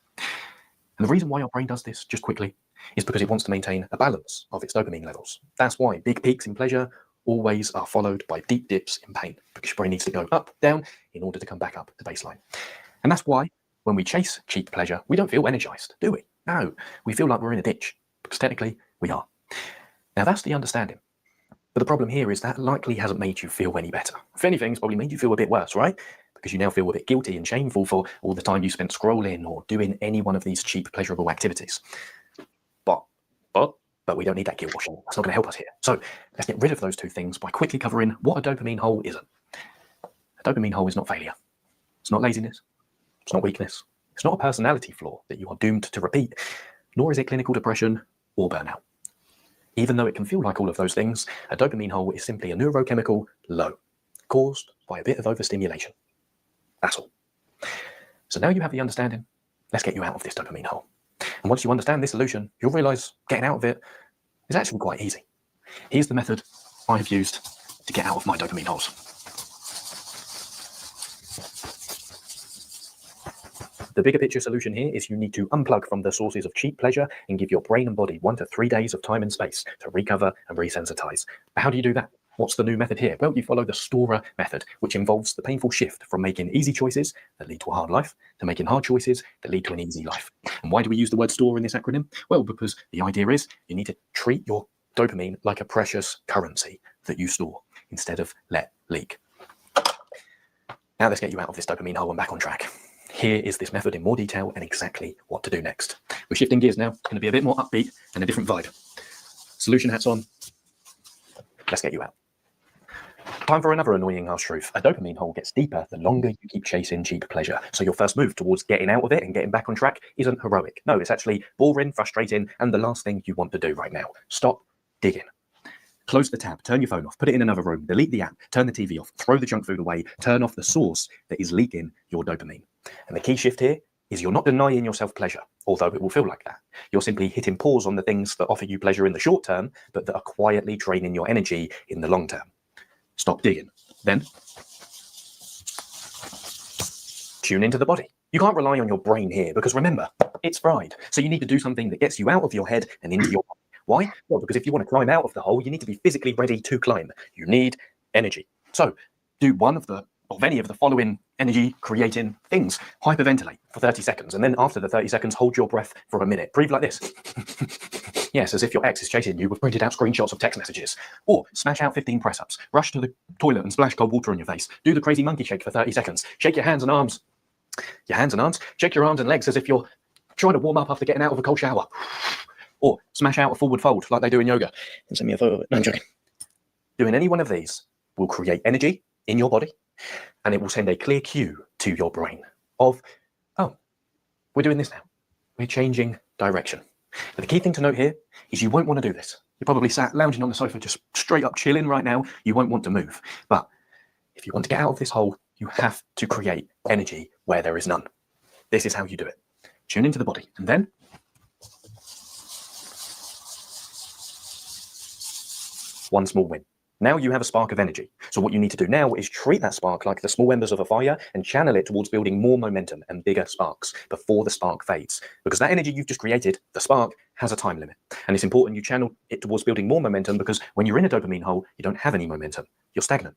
And the reason why our brain does this, just quickly, is because it wants to maintain a balance of its dopamine levels. That's why big peaks in pleasure always are followed by deep dips in pain, because your brain needs to go up, down, in order to come back up to baseline. And that's why when we chase cheap pleasure, we don't feel energized, do we? No, we feel like we're in a ditch, because technically we are. Now that's the understanding. But the problem here is that likely hasn't made you feel any better. If anything, it's probably made you feel a bit worse, right? Because you now feel a bit guilty and shameful for all the time you spent scrolling or doing any one of these cheap, pleasurable activities. But we don't need that guilt or shame. That's not going to help us here. So let's get rid of those two things by quickly covering what a dopamine hole isn't. A dopamine hole is not failure. It's not laziness. It's not weakness. It's not a personality flaw that you are doomed to repeat, nor is it clinical depression or burnout. Even though it can feel like all of those things, a dopamine hole is simply a neurochemical low caused by a bit of overstimulation. That's all. So now you have the understanding. Let's get you out of this dopamine hole. And once you understand this solution, you'll realize getting out of it is actually quite easy. Here's the method I've used to get out of my dopamine holes. The bigger picture solution here is you need to unplug from the sources of cheap pleasure and give your brain and body 1 to 3 days of time and space to recover and resensitize. But how do you do that? What's the new method here? Well, you follow the Storer method, which involves the painful shift from making easy choices that lead to a hard life to making hard choices that lead to an easy life. And why do we use the word store in this acronym? Well, because the idea is you need to treat your dopamine like a precious currency that you store instead of let leak. Now let's get you out of this dopamine hole and back on track. Here is this method in more detail and exactly what to do next. We're shifting gears now. It's going to be a bit more upbeat and a different vibe. Solution hats on. Let's get you out. Time for another annoying harsh truth. A dopamine hole gets deeper the longer you keep chasing cheap pleasure. So your first move towards getting out of it and getting back on track isn't heroic. No, it's actually boring, frustrating, and the last thing you want to do right now. Stop digging. Close the tab, turn your phone off, put it in another room, delete the app, turn the TV off, throw the junk food away, turn off the source that is leaking your dopamine. And the key shift here is you're not denying yourself pleasure, although it will feel like that. You're simply hitting pause on the things that offer you pleasure in the short term, but that are quietly draining your energy in the long term. Stop digging. Then tune into the body. You can't rely on your brain here because remember, it's fried. So you need to do something that gets you out of your head and into your body. Why? Well, because if you want to climb out of the hole, you need to be physically ready to climb. You need energy. So do one of any of the following energy creating things. Hyperventilate for 30 seconds. And then after the 30 seconds, hold your breath for a minute. Breathe like this. Yes, as if your ex is chasing you with printed out screenshots of text messages. Or smash out 15 press-ups. Rush to the toilet and splash cold water on your face. Do the crazy monkey shake for 30 seconds. Shake your hands and arms. Shake your arms and legs as if you're trying to warm up after getting out of a cold shower. Or smash out a forward fold like they do in yoga. And send me a photo of it. No, I'm joking. Doing any one of these will create energy in your body, and it will send a clear cue to your brain of, oh, we're doing this now. We're changing direction. But the key thing to note here is you won't want to do this. You're probably sat lounging on the sofa, just straight up chilling right now. You won't want to move. But if you want to get out of this hole, you have to create energy where there is none. This is how you do it. Tune into the body. And then one small win. Now you have a spark of energy. So what you need to do now is treat that spark like the small embers of a fire and channel it towards building more momentum and bigger sparks before the spark fades. Because that energy you've just created, the spark, has a time limit. And it's important you channel it towards building more momentum because when you're in a dopamine hole, you don't have any momentum. You're stagnant.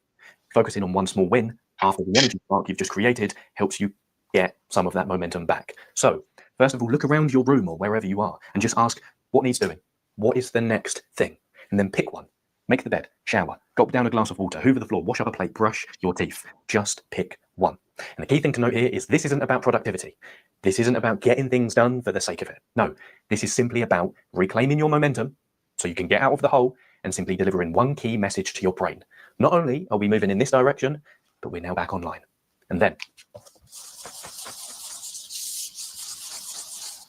Focusing on one small win after the energy spark you've just created helps you get some of that momentum back. So first of all, look around your room or wherever you are and just ask what needs doing. What is the next thing? and then pick one. Make the bed, shower, gulp down a glass of water, hoover the floor, wash up a plate, brush your teeth. Just pick one. And the key thing to note here is this isn't about productivity. This isn't about getting things done for the sake of it. No, this is simply about reclaiming your momentum so you can get out of the hole and simply delivering one key message to your brain. Not only are we moving in this direction, but we're now back online. And then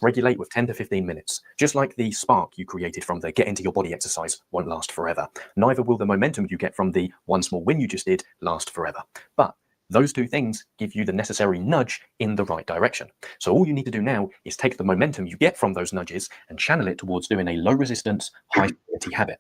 regulate with 10 to 15 minutes. Just like the spark you created from the get into your body exercise won't last forever. Neither will the momentum you get from the one small win you just did last forever. But those two things give you the necessary nudge in the right direction. So all you need to do now is take the momentum you get from those nudges and channel it towards doing a low resistance, high quality habit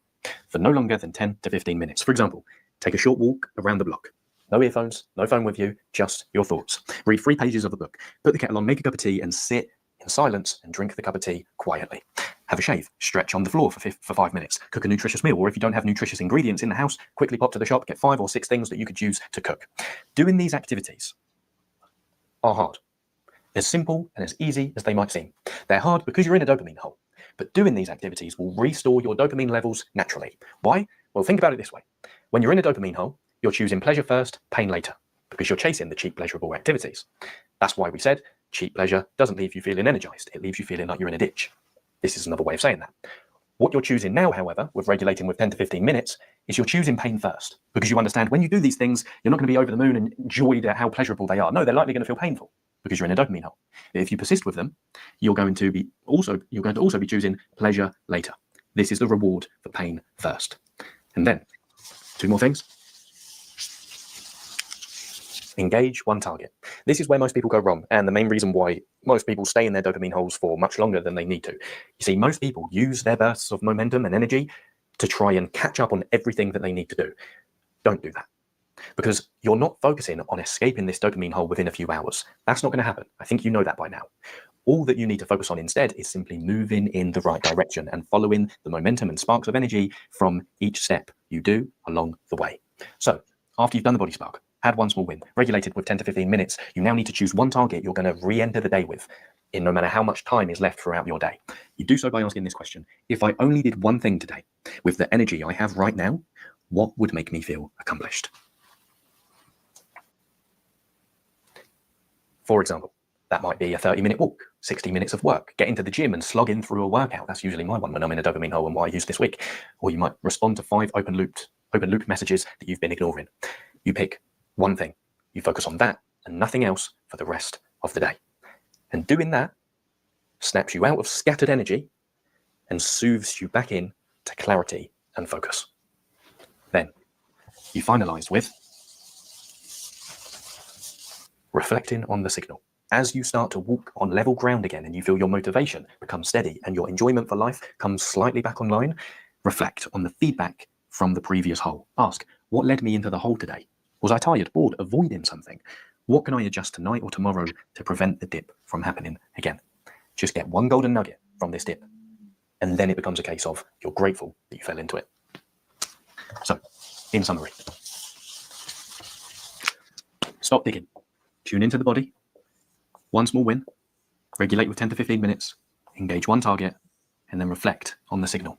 for no longer than 10 to 15 minutes. For example, take a short walk around the block. No earphones, no phone with you, just your thoughts. Read 3 pages of a book, put the kettle on, make a cup of tea and sit in silence and drink the cup of tea quietly. Have a shave, stretch on the floor for 5 minutes, cook a nutritious meal, or if you don't have nutritious ingredients in the house, quickly pop to the shop, get 5 or 6 things that you could use to cook. Doing these activities are hard. As simple and as easy as they might seem. They're hard because you're in a dopamine hole, but doing these activities will restore your dopamine levels naturally. Why? Well, think about it this way. When you're in a dopamine hole, you're choosing pleasure first, pain later, because you're chasing the cheap pleasurable activities. That's why we said cheap pleasure doesn't leave you feeling energized. It leaves you feeling like you're in a ditch. This is another way of saying that. What you're choosing now, however, with regulating with 10 to 15 minutes, is you're choosing pain first, because you understand when you do these things, you're not going to be over the moon and enjoyed at how pleasurable they are. No, they're likely going to feel painful because you're in a dopamine hole. If you persist with them, you're going to also be choosing pleasure later. This is the reward for pain first. And then 2 more things. Engage one target. This is where most people go wrong, and the main reason why most people stay in their dopamine holes for much longer than they need to. You see, most people use their bursts of momentum and energy to try and catch up on everything that they need to do. Don't do that, because you're not focusing on escaping this dopamine hole within a few hours. That's not going to happen. I think you know that by now. All that you need to focus on instead is simply moving in the right direction and following the momentum and sparks of energy from each step you do along the way. So after you've done the body spark, had one small win, regulated with 10 to 15 minutes, you now need to choose one target you're going to re-enter the day with, in no matter how much time is left throughout your day. You do so by asking this question: if I only did one thing today, with the energy I have right now, what would make me feel accomplished? For example, that might be a 30-minute walk, 60 minutes of work, get into the gym and slog in through a workout. That's usually my one when I'm in a dopamine hole and what I use this week. Or you might respond to 5 open loop messages that you've been ignoring. You pick one thing, you focus on that and nothing else for the rest of the day. And doing that snaps you out of scattered energy and soothes you back in to clarity and focus. Then you finalize with reflecting on the signal. As you start to walk on level ground again and you feel your motivation become steady and your enjoyment for life comes slightly back online, reflect on the feedback from the previous hole. Ask, what led me into the hole today? Was I tired, bored, avoiding something? What can I adjust tonight or tomorrow to prevent the dip from happening again? Just get one golden nugget from this dip, and then it becomes a case of you're grateful that you fell into it. So, in summary, stop digging, tune into the body, one small win, regulate with 10 to 15 minutes, engage one target, and then reflect on the signal.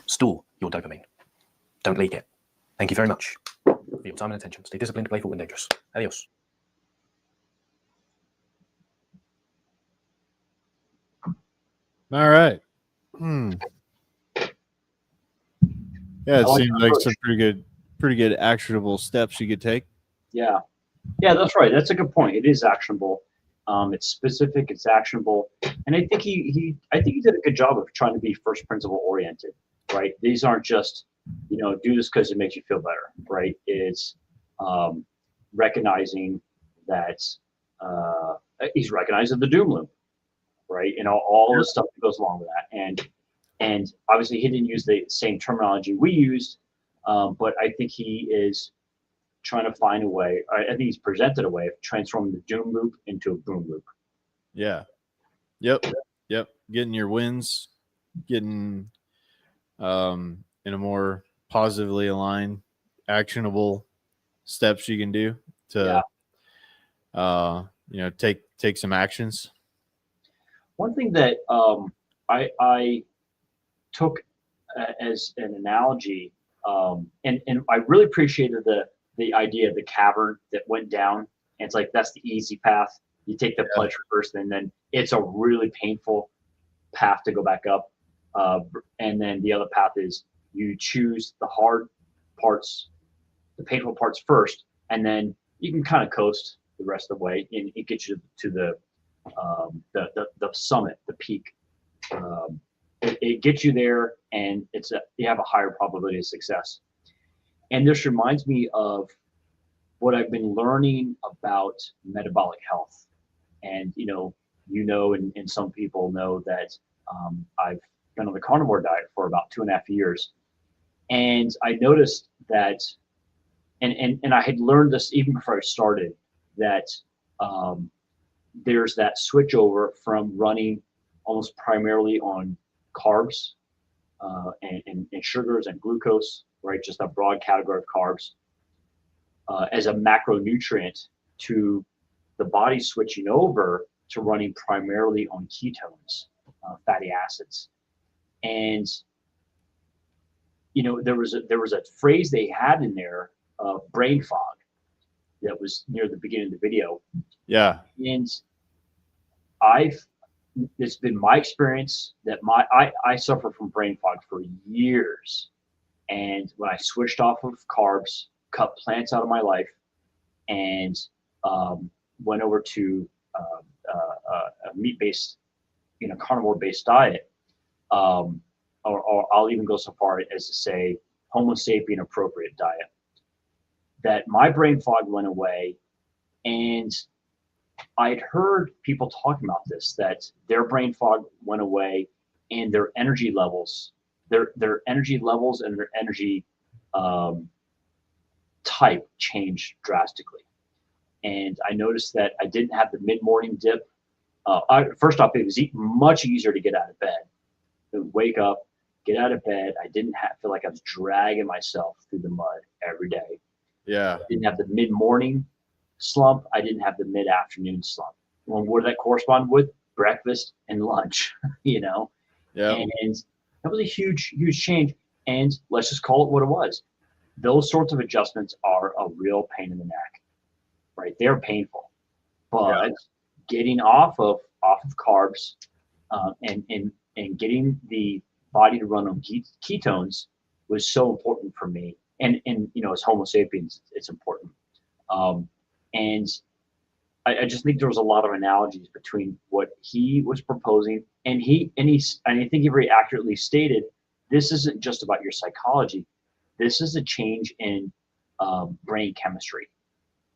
Store your dopamine. Don't leak it. Thank you very much for your time and attention. Stay disciplined, playful, and dangerous. Adios. All right. Yeah, it I like seems that like some approach. pretty good actionable steps you could take. Yeah, that's right. That's a good point. It is actionable. It's specific. It's actionable, and I think he did a good job of trying to be first principle oriented. Right. These aren't just do this because it makes you feel better. Right. It's recognizing that he's recognizing the doom loop. Right. All the stuff that goes along with that, and obviously he didn't use the same terminology we used, but I think he is trying to find a way. I think he's presented a way of transforming the doom loop into a boom loop. Yeah. Yep. Getting your wins, getting in a more positively aligned, actionable steps you can do to take some actions. One thing that I took as an analogy, and I really appreciated the idea of the cavern that went down. And it's like that's the easy path. You take the pleasure first, and then it's a really painful path to go back up. And then the other path is you choose the hard parts, the painful parts first, and then you can kind of coast the rest of the way, and it gets you to the summit, the peak. It gets you there, and you have a higher probability of success. And this reminds me of what I've been learning about metabolic health. And and some people know that I've been on the carnivore diet for about 2.5 years, and I noticed that, and I had learned this even before I started, that there's that switch over from running almost primarily on carbs and sugars and glucose, right? Just a broad category of carbs as a macronutrient, to the body switching over to running primarily on ketones, fatty acids. And there was a phrase they had in there, brain fog, that was near the beginning of the video. Yeah. And it's been my experience that I suffer from brain fog for years. And when I switched off of carbs, cut plants out of my life, and went over to a meat-based, carnivore-based diet, or I'll even go so far as to say Homo sapien appropriate diet, that my brain fog went away. And I'd heard people talking about this, that their brain fog went away, and their energy levels, their energy levels and their energy type changed drastically. And I noticed that I didn't have the mid-morning dip. First off, it was much easier to get out of bed. Wake up, get out of bed. I didn't feel like I was dragging myself through the mud every day. Yeah. I didn't have the mid-morning slump. I didn't have the mid-afternoon slump. Well, what did that correspond with? Breakfast and lunch, Yeah. And that was a huge, huge change. And let's just call it what it was. Those sorts of adjustments are a real pain in the neck, right? They're painful, but getting off of carbs and getting the body to run on ketones was so important for me. And as Homo sapiens, it's important. And I just think there was a lot of analogies between what he was proposing, and I think he very accurately stated, this isn't just about your psychology. This is a change in brain chemistry,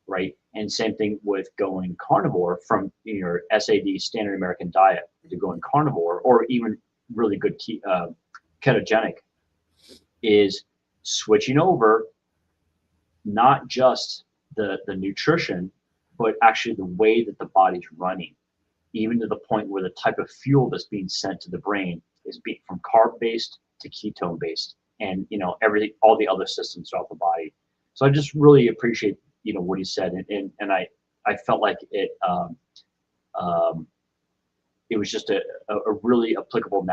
right? And same thing with going carnivore from your SAD, standard American diet, to going carnivore, or even really good ketogenic, is switching over not just the nutrition, but actually the way that the body's running, even to the point where the type of fuel that's being sent to the brain is being from carb-based to ketone-based, and everything, all the other systems throughout the body. So I just really appreciate what he said, and I felt like it was just a really applicable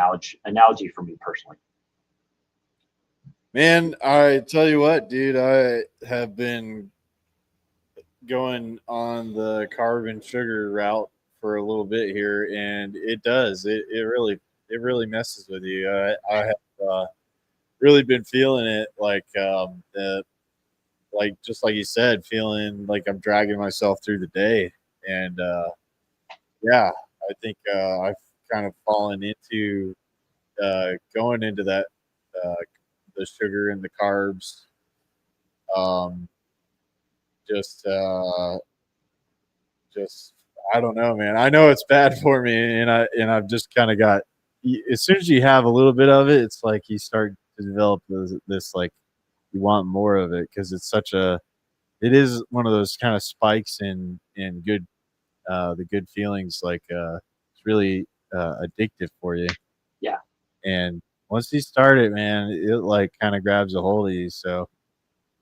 analogy for me personally. Man, I tell you what, dude, I have been going on the carb and sugar route for a little bit here, and it really messes with you. I have really been feeling it, just like you said, feeling like I'm dragging myself through the day. And I think I've kind of fallen into going into that the sugar and the carbs. Just I don't know, man. I know it's bad for me, and I've just kind of got. As soon as you have a little bit of it, it's like you start to develop this like you want more of it, because it's it is one of those kind of spikes in good the good feelings. Like it's really addictive for you. Yeah. And once you start it, man, it like kind of grabs a hold of you. So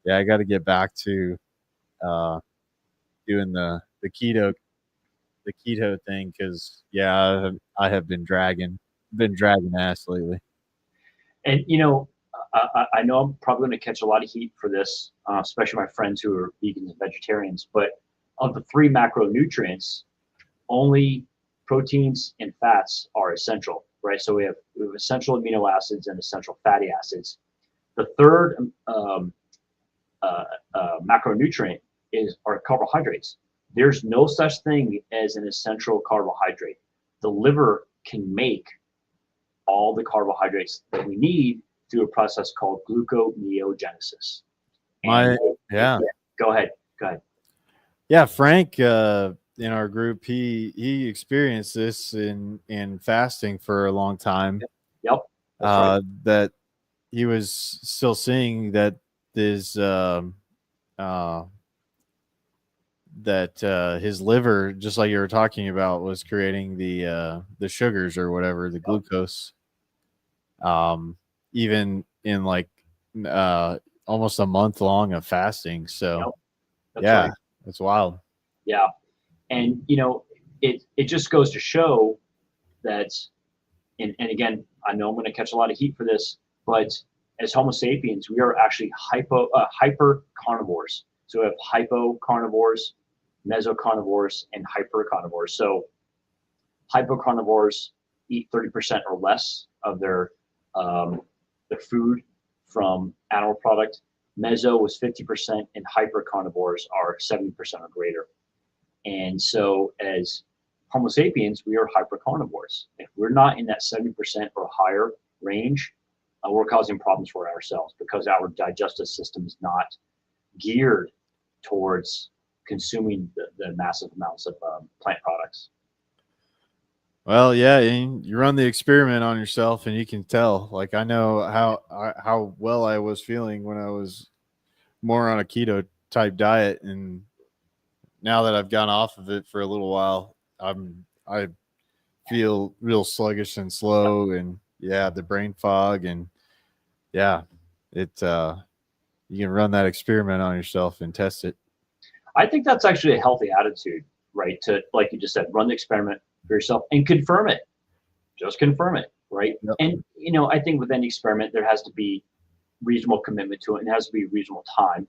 yeah, I got to get back to doing the keto thing, because I have been dragging ass lately. And I know I'm probably going to catch a lot of heat for this, especially my friends who are vegans and vegetarians. But of the 3 macronutrients, only proteins and fats are essential, right? So we have essential amino acids and essential fatty acids. The third macronutrient are carbohydrates. There's no such thing as an essential carbohydrate. The liver can make all the carbohydrates that we need through a process called gluconeogenesis. Yeah. Go ahead. Yeah, Frank in our group, he experienced this in fasting for a long time. Yep. That's right. That he was still seeing that his his liver, just like you were talking about, was creating the sugars or whatever, the glucose. Even in like almost a month long of fasting. So That's right. it's wild. Yeah. And it just goes to show that, and again, I know I'm going to catch a lot of heat for this, but as Homo sapiens, we are actually hyper carnivores. So we have hypocarnivores, mesocarnivores, and hypercarnivores. So hypocarnivores eat 30% or less of their food from animal product. Meso was 50%, and hypercarnivores are 70% or greater. And so as Homo sapiens, we are hypercarnivores. If we're not in that 70% or higher range, we're causing problems for ourselves because our digestive system is not geared towards consuming the massive amounts of plant products. Well, yeah, you run the experiment on yourself, and you can tell. Like, I know how well I was feeling when I was more on a keto type diet, and now that I've gone off of it for a little while, I feel real sluggish and slow, and the brain fog, and it you can run that experiment on yourself and test it. I think that's actually a healthy attitude, right? To, like you just said, run the experiment for yourself and confirm it. Just confirm it, right? Yep. And I think with any experiment, there has to be reasonable commitment to it, and it has to be reasonable time.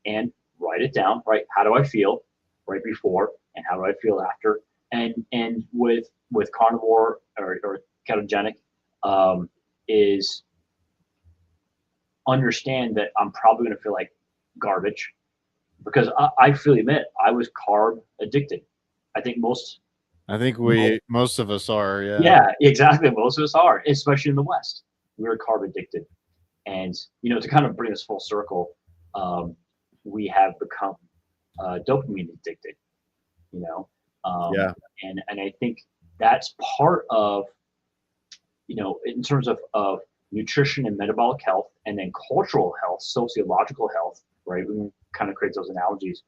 And write it down, right? How do I feel right before, and how do I feel after? And with carnivore or ketogenic, is understand that I'm probably going to feel like garbage, because I freely admit I was carb addicted. I think most of us are. Yeah, exactly. Most of us are, especially in the West. We're carb addicted. And, to kind of bring us full circle, we have become dopamine addicted, And I think that's part of, in terms of nutrition and metabolic health, and then cultural health, sociological health, right? We can kind of create those analogies.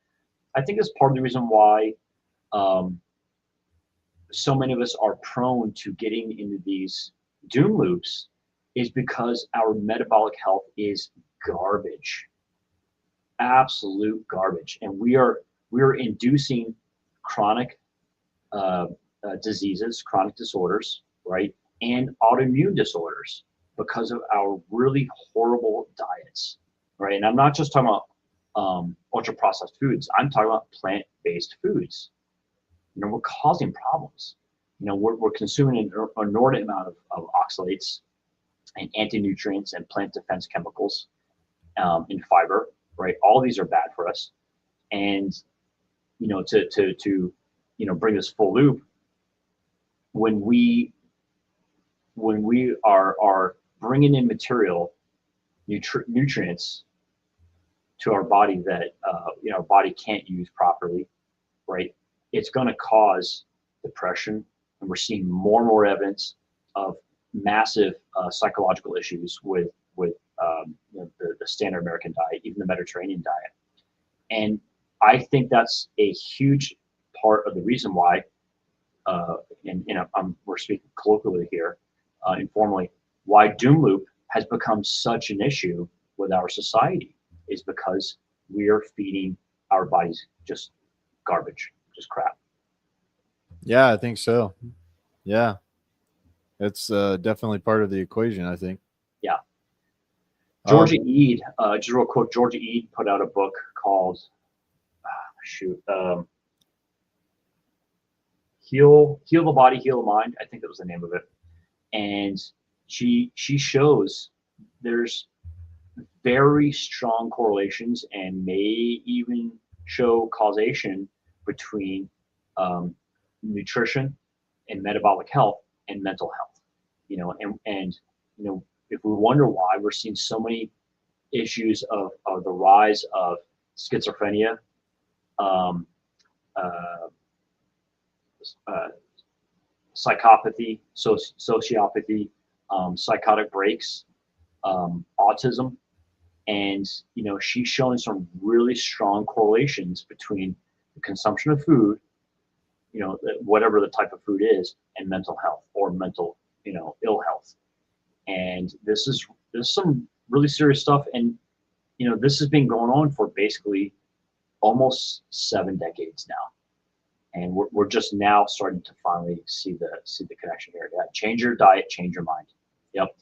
I think it's part of the reason why so many of us are prone to getting into these doom loops, is because our metabolic health is garbage, absolute garbage, and we are inducing chronic diseases, chronic disorders, right, and autoimmune disorders because of our really horrible diets, right? And I'm not just talking about ultra processed foods. I'm talking about plant-based foods. We're causing problems. We're consuming an inordinate amount of oxalates and anti-nutrients and plant defense chemicals in fiber, right? All these are bad for us. And, to bring this full loop, when we are bringing in material, nutrients to our body that, our body can't use properly, right? It's going to cause depression. And we're seeing more and more evidence of massive psychological issues with the standard American diet, even the Mediterranean diet. And I think that's a huge part of the reason why, we're speaking colloquially here, informally, why doom loop has become such an issue with our society, is because we are feeding our bodies just garbage, just crap. Yeah, I think so. Yeah. It's definitely part of the equation, I think. Georgia Ede, just real quick, Georgia Ede put out a book called, Heal the Body, Heal the Mind. I think that was the name of it. And she shows there's very strong correlations and may even show causation between nutrition and metabolic health and mental health. And if we wonder why we're seeing so many issues of the rise of schizophrenia, psychopathy, sociopathy, psychotic breaks, autism, and she's showing some really strong correlations between the consumption of food, whatever the type of food is, and mental health or mental ill health. And this is some really serious stuff, and this has been going on for basically almost 7 decades now. And we're just now starting to finally see the connection here. Yeah, change your diet, change your mind. Yep.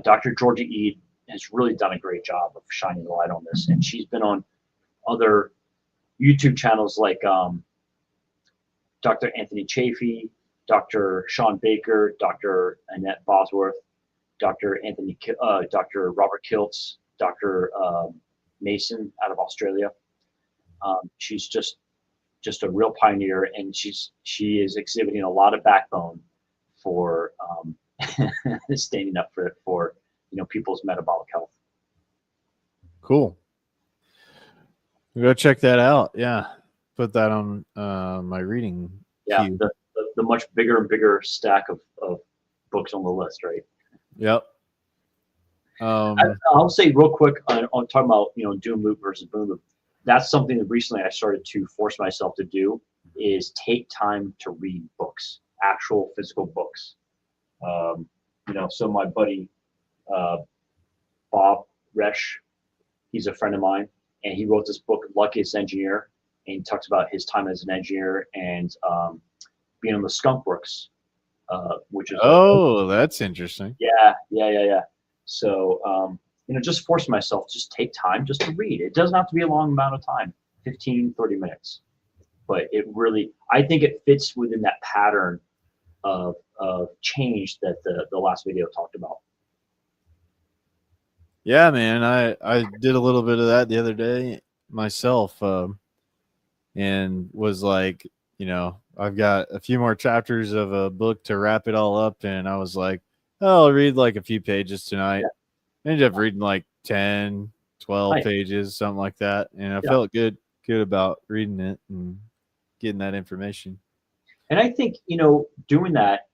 Dr. Georgia Ede has really done a great job of shining the light on this, and she's been on other YouTube channels like Dr. Anthony Chafee, Dr. Sean Baker, Dr. Annette Bosworth, Dr. Robert Kiltz, Dr. Mason out of Australia. She's just a real pioneer, and she is exhibiting a lot of backbone for standing up for people's metabolic health. Cool. Go check that out. Yeah, put that on my reading. Yeah, queue. the much bigger and bigger stack of books on the list, right? Yep. I'll say real quick on talking about doom loop versus boom loop. That's something that recently I started to force myself to do, is take time to read books, actual physical books. So my buddy Bob Resch, he's a friend of mine, and he wrote this book, Luckiest Engineer, and he talks about his time as an engineer and being on the Skunk Works, which is that's interesting. Yeah. So just force myself, just take time just to read. It doesn't have to be a long amount of time, 15, 30 minutes. But I think it fits within that pattern of change that the last video talked about. Yeah, man. I did a little bit of that the other day myself, and was like, I've got a few more chapters of a book to wrap it all up, and I was like, I'll read like a few pages tonight. Yeah. I ended up reading like 10, 12 pages, something like that. And I felt good about reading it and getting that information. And I think, doing that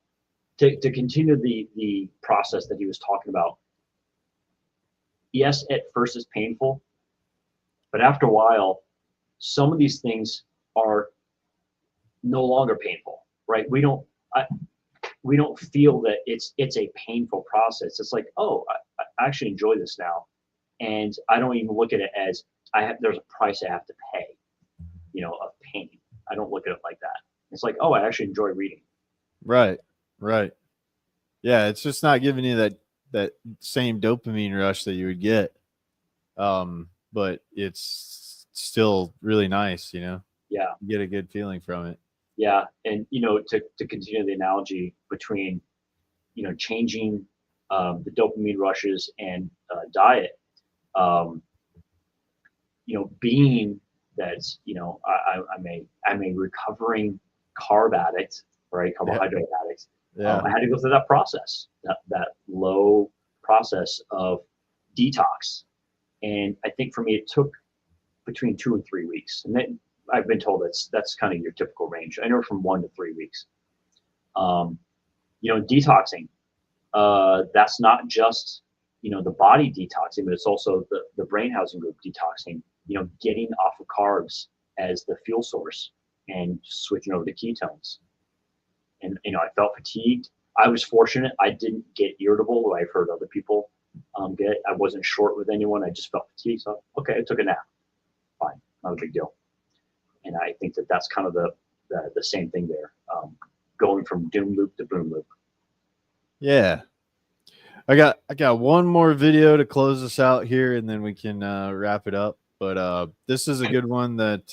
to continue the process that he was talking about. Yes, at first it's painful, but after a while, some of these things are no longer painful, right? We don't feel that it's a painful process. It's like, oh, I actually enjoy this now, and I don't even look at it as there's a price I have to pay, of pain. I don't look at it like that. It's like, oh, I actually enjoy reading. Right. Yeah, it's just not giving you that same dopamine rush that you would get, but it's still really nice, Yeah, you get a good feeling from it. Yeah, and to continue the analogy between changing the dopamine rushes and diet, being that I'm a recovering carb addict, right? Carbohydrate addict. Yeah. I had to go through that process, that low process of detox, and I think for me it took between 2 and 3 weeks, and then I've been told that's kind of your typical range. I know from 1 to 3 weeks. Detoxing. That's not just the body detoxing, but it's also the brain housing group detoxing. Getting off of carbs as the fuel source and switching over to ketones. And I felt fatigued. I was fortunate; I didn't get irritable, though I've heard other people get. I wasn't short with anyone. I just felt fatigued. So okay, I took a nap. Fine, not a big deal. And I think that's kind of the same thing there, going from doom loop to boom loop. Yeah. I got one more video to close us out here, and then we can wrap it up. But this is a good one that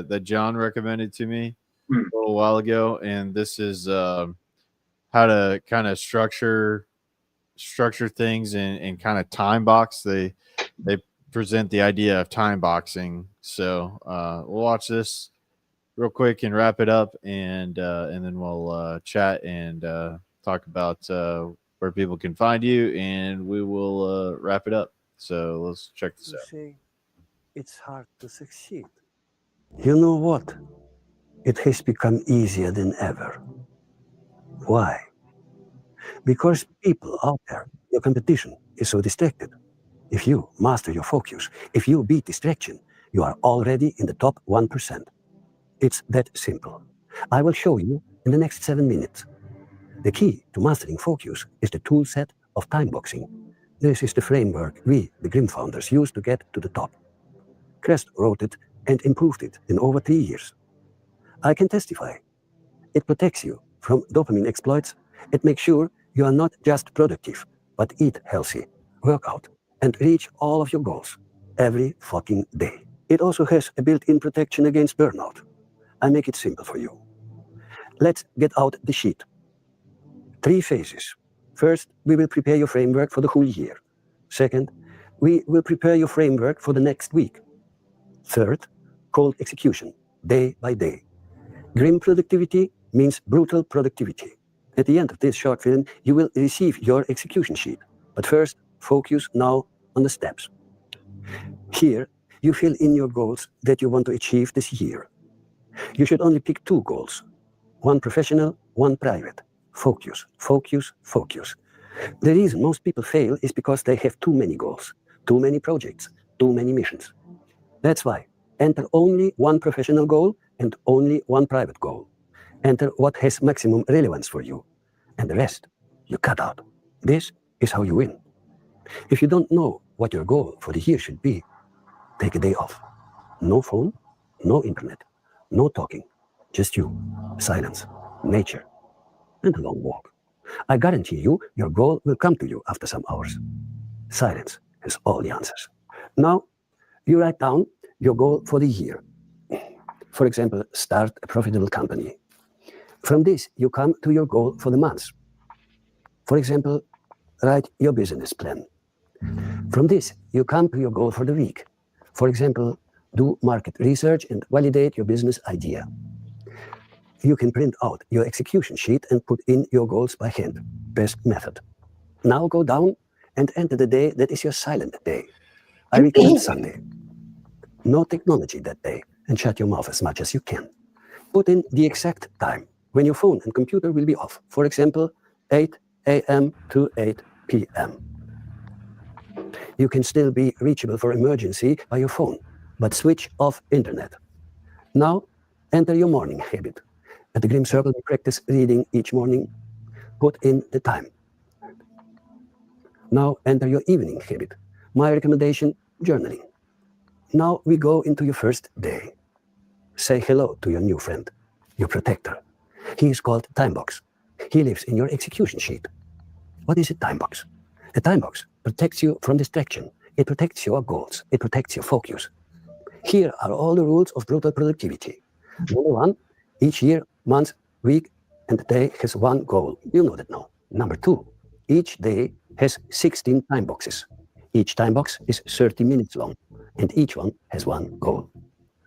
that John recommended to me a little while ago, and this is how to kind of structure things and kind of time box. They present the idea of time boxing. So we'll watch this real quick and wrap it up, and then we'll chat and talk about where people can find you, and we will wrap it up. So let's check this out. Say it's hard to succeed. You know what? It has become easier than ever. Why? Because people out there, your competition is so distracted. If you master your focus, if you beat distraction, you are already in the top 1%. It's that simple. I will show you in the next 7 minutes. The key to mastering focus is the tool set of time boxing. This is the framework we, the Grim founders, used to get to the top. Crest wrote it and improved it in over 3 years. I can testify. It protects you from dopamine exploits. It makes sure you are not just productive, but eat healthy, work out, and reach all of your goals every fucking day. It also has a built-in protection against burnout. I make it simple for you. Let's get out the sheet. 3 phases. First, we will prepare your framework for the whole year. Second, we will prepare your framework for the next week. Third, cold execution, day by day. Grim productivity means brutal productivity. At the end of this short film, you will receive your execution sheet. But first, focus now on the steps. Here, you fill in your goals that you want to achieve this year. You should only pick 2 goals. 1 professional, 1 private. Focus, focus, focus. The reason most people fail is because they have too many goals, too many projects, too many missions. That's why enter only 1 professional goal and only 1 private goal. Enter what has maximum relevance for you, and the rest you cut out. This is how you win. If you don't know what your goal for the year should be, take a day off. No phone, no internet, no talking, just you, silence, nature, and a long walk. I guarantee you, your goal will come to you after some hours. Silence has all the answers. Now, you write down your goal for the year. For example, start a profitable company. From this, you come to your goal for the month. For example, write your business plan. From this, you come to your goal for the week. For example, do market research and validate your business idea. You can print out your execution sheet and put in your goals by hand. Best method. Now go down and enter the day that is your silent day. I recommend Sunday. No technology that day, and shut your mouth as much as you can. Put in the exact time when your phone and computer will be off. For example, 8 a.m. to 8 p.m. You can still be reachable for emergency by your phone, but switch off internet. Now, enter your morning habit. At the Grim Circle, we practice reading each morning. Put in the time. Now, enter your evening habit. My recommendation, journaling. Now we go into your first day. Say hello to your new friend, your protector. He is called Timebox. He lives in your execution sheet. What is a timebox? A timebox protects you from distraction. It protects your goals. It protects your focus. Here are all the rules of brutal productivity. Number 1, each year, month, week, and day has 1 goal. You know that now. Number 2, each day has 16 time boxes. Each time box is 30 minutes long, and each one has 1 goal.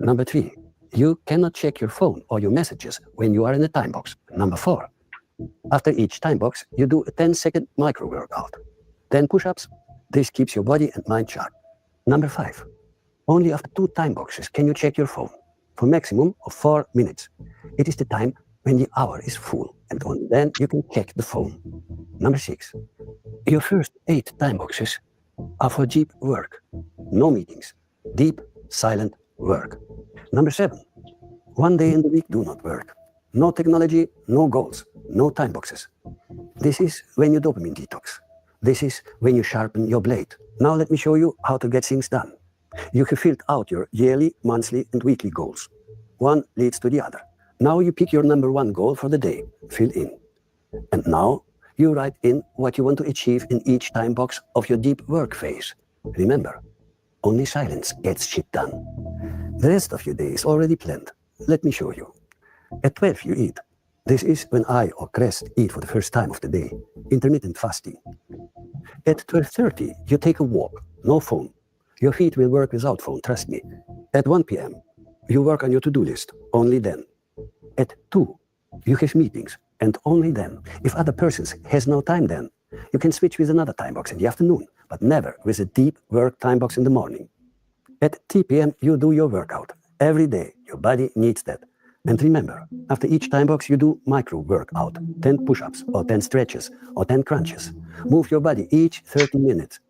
Number 3, you cannot check your phone or your messages when you are in a time box. Number 4, after each time box, you do a 10-second micro workout. 10 push-ups. This keeps your body and mind sharp. Number 5, only after 2 time boxes can you check your phone for maximum of 4 minutes. It is the time when the hour is full, and only then you can check the phone. Number 6, your first 8 time boxes are for deep work. No meetings. Deep, silent work. Number 7, 1 day in the week do not work. No technology, no goals, no time boxes. This is when you dopamine detox. This is when you sharpen your blade. Now let me show you how to get things done. You have filled out your yearly, monthly, and weekly goals. One leads to the other. Now you pick your number 1 goal for the day. Fill in. And now you write in what you want to achieve in each time box of your deep work phase. Remember, only silence gets shit done. The rest of your day is already planned. Let me show you. At 12, you eat. This is when I or Crest eat for the first time of the day, intermittent fasting. At 12:30, you take a walk, no phone. Your feet will work without phone, trust me. At 1 p.m., you work on your to-do list, only then. At 2, you have meetings, and only then. If other persons has no time then, you can switch with another time box in the afternoon, but never with a deep work time box in the morning. At 3 p.m., you do your workout. Every day, your body needs that. And remember, after each time box, you do micro workout, 10 push-ups, or 10 stretches, or 10 crunches. Move your body each 30 minutes.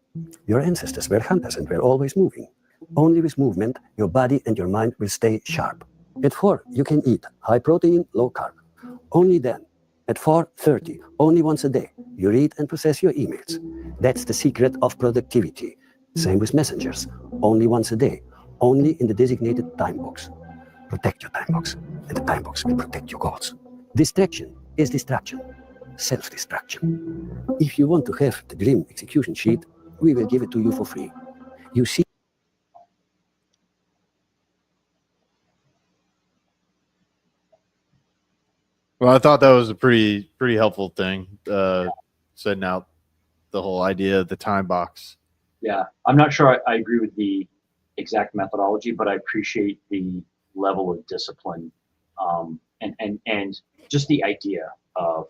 Your ancestors were hunters and were always moving. Only with movement, your body and your mind will stay sharp. At 4, you can eat high protein, low carb. Only then, at 4:30, only once a day, you read and process your emails. That's the secret of productivity. Same with messengers, only once a day, only in the designated time box. Protect your time box, and the time box will protect your goals. Distraction is distraction, self-destruction. If you want to have the grim execution sheet, we will give it to you for free. You see. Well, I thought that was a pretty helpful thing, setting out the whole idea of the time box. Yeah, I'm not sure I agree with the exact methodology, but I appreciate the level of discipline, and just the idea of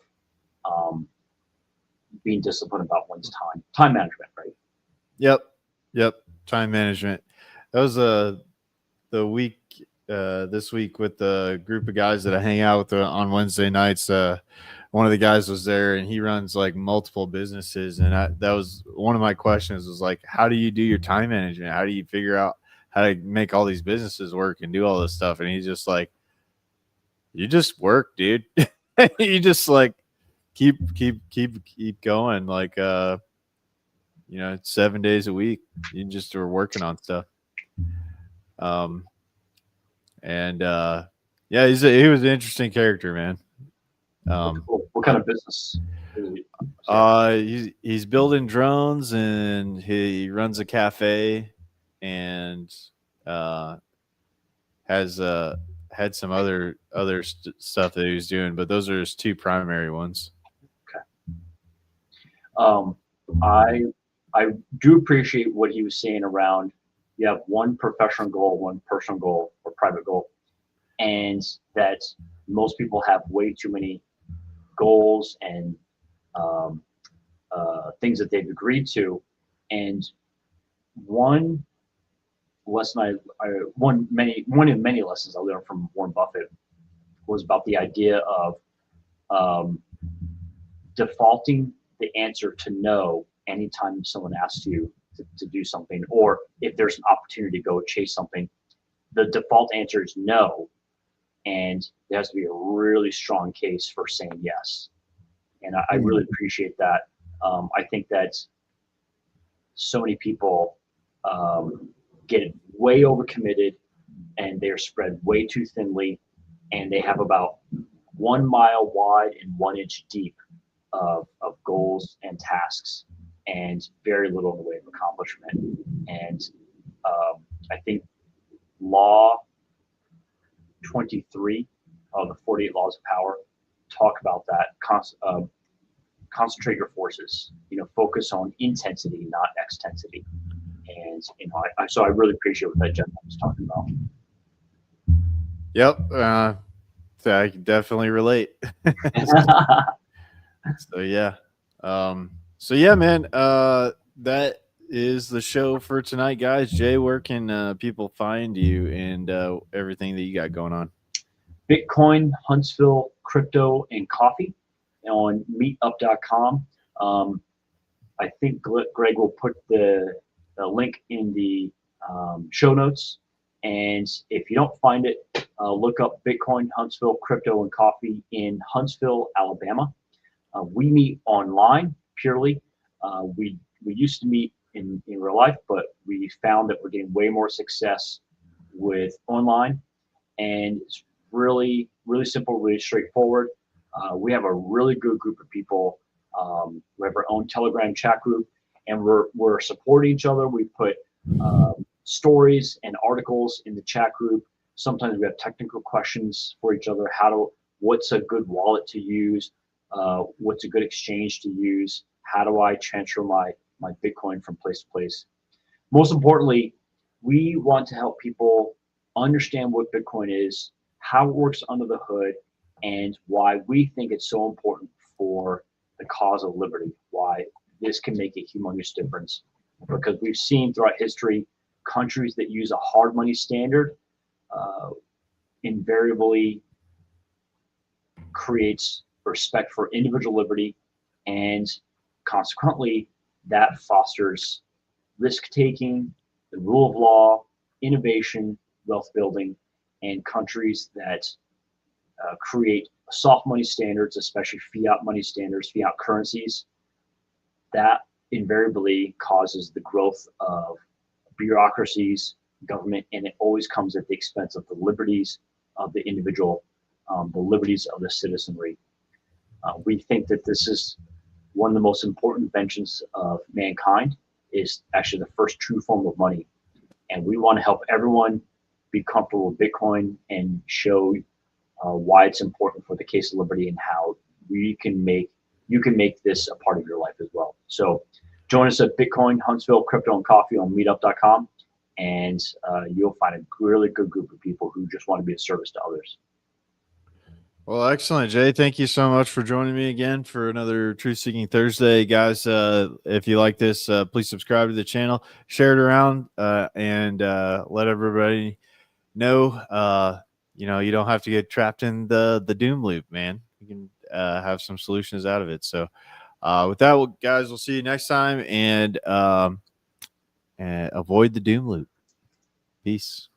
being disciplined about one's time management, right? Yep. Time management. That was the week this week with the group of guys that I hang out with on Wednesday nights. One of the guys was there, and he runs like multiple businesses, and that was one of my questions was like, how do you do your time management? How do you figure out how to make all these businesses work and do all this stuff? And he's just like, you just work, dude. You just like keep going, like 7 days a week. You just are working on stuff. Yeah, he was an interesting character, man. What kind of business? He's building drones, and he runs a cafe, and has had some other stuff that he was doing, but those are his two primary ones. Okay. I do appreciate what he was saying around you have one professional goal, one personal goal, or private goal, and that most people have way too many goals and things that they've agreed to. And one lesson one of many lessons I learned from Warren Buffett was about the idea of defaulting the answer to no anytime someone asks you to do something, or if there's an opportunity to go chase something. The default answer is no, and there has to be a really strong case for saying yes. And I really appreciate that. I think that so many people get way overcommitted, and they're spread way too thinly, and they have about 1 mile wide and 1 inch deep of goals and tasks, and very little in the way of accomplishment. And I think Law 23 of the 48 Laws of Power talk about that. Concentrate your forces. Focus on intensity, not extensity. And so I really appreciate what that gentleman was talking about. Yep, so I can definitely relate. So yeah, man. That is the show for tonight, guys. Jay, where can people find you and everything that you got going on? Bitcoin, Huntsville, Crypto, and Coffee on meetup.com. I think Greg will put the link in the show notes. And if you don't find it, look up Bitcoin, Huntsville, Crypto, and Coffee in Huntsville, Alabama. We meet online purely. We used to meet in real life, but we found that we're getting way more success with online, and it's really, really simple, really straightforward. We have a really good group of people We have our own Telegram chat group, and we're supporting each other. We put stories and articles in the chat group. Sometimes we have technical questions for each other. What's a good wallet to use? What's a good exchange to use? How do I transfer my Bitcoin from place to place? Most importantly, we want to help people understand what Bitcoin is, how it works under the hood, and why we think it's so important for the cause of liberty, why this can make a humongous difference. Because we've seen throughout history, countries that use a hard money standard invariably creates respect for individual liberty, and consequently that fosters risk-taking, the rule of law, innovation, wealth building, and countries that create soft money standards, especially fiat money standards, fiat currencies, that invariably causes the growth of bureaucracies, government, and it always comes at the expense of the liberties of the individual, the liberties of the citizenry. We think that this is one of the most important inventions of mankind, is actually the first true form of money. And we want to help everyone be comfortable with Bitcoin and show why it's important for the case of liberty and how you can make this a part of your life as well. So join us at Bitcoin, Huntsville, Crypto and Coffee on meetup.com, and you'll find a really good group of people who just want to be of service to others. Well, excellent, Jay. Thank you so much for joining me again for another Truth Seeking Thursday. Guys, if you like this, please subscribe to the channel, share it around, and let everybody know, you don't have to get trapped in the doom loop, man. You can have some solutions out of it. So with that, guys, we'll see you next time, and avoid the doom loop. Peace.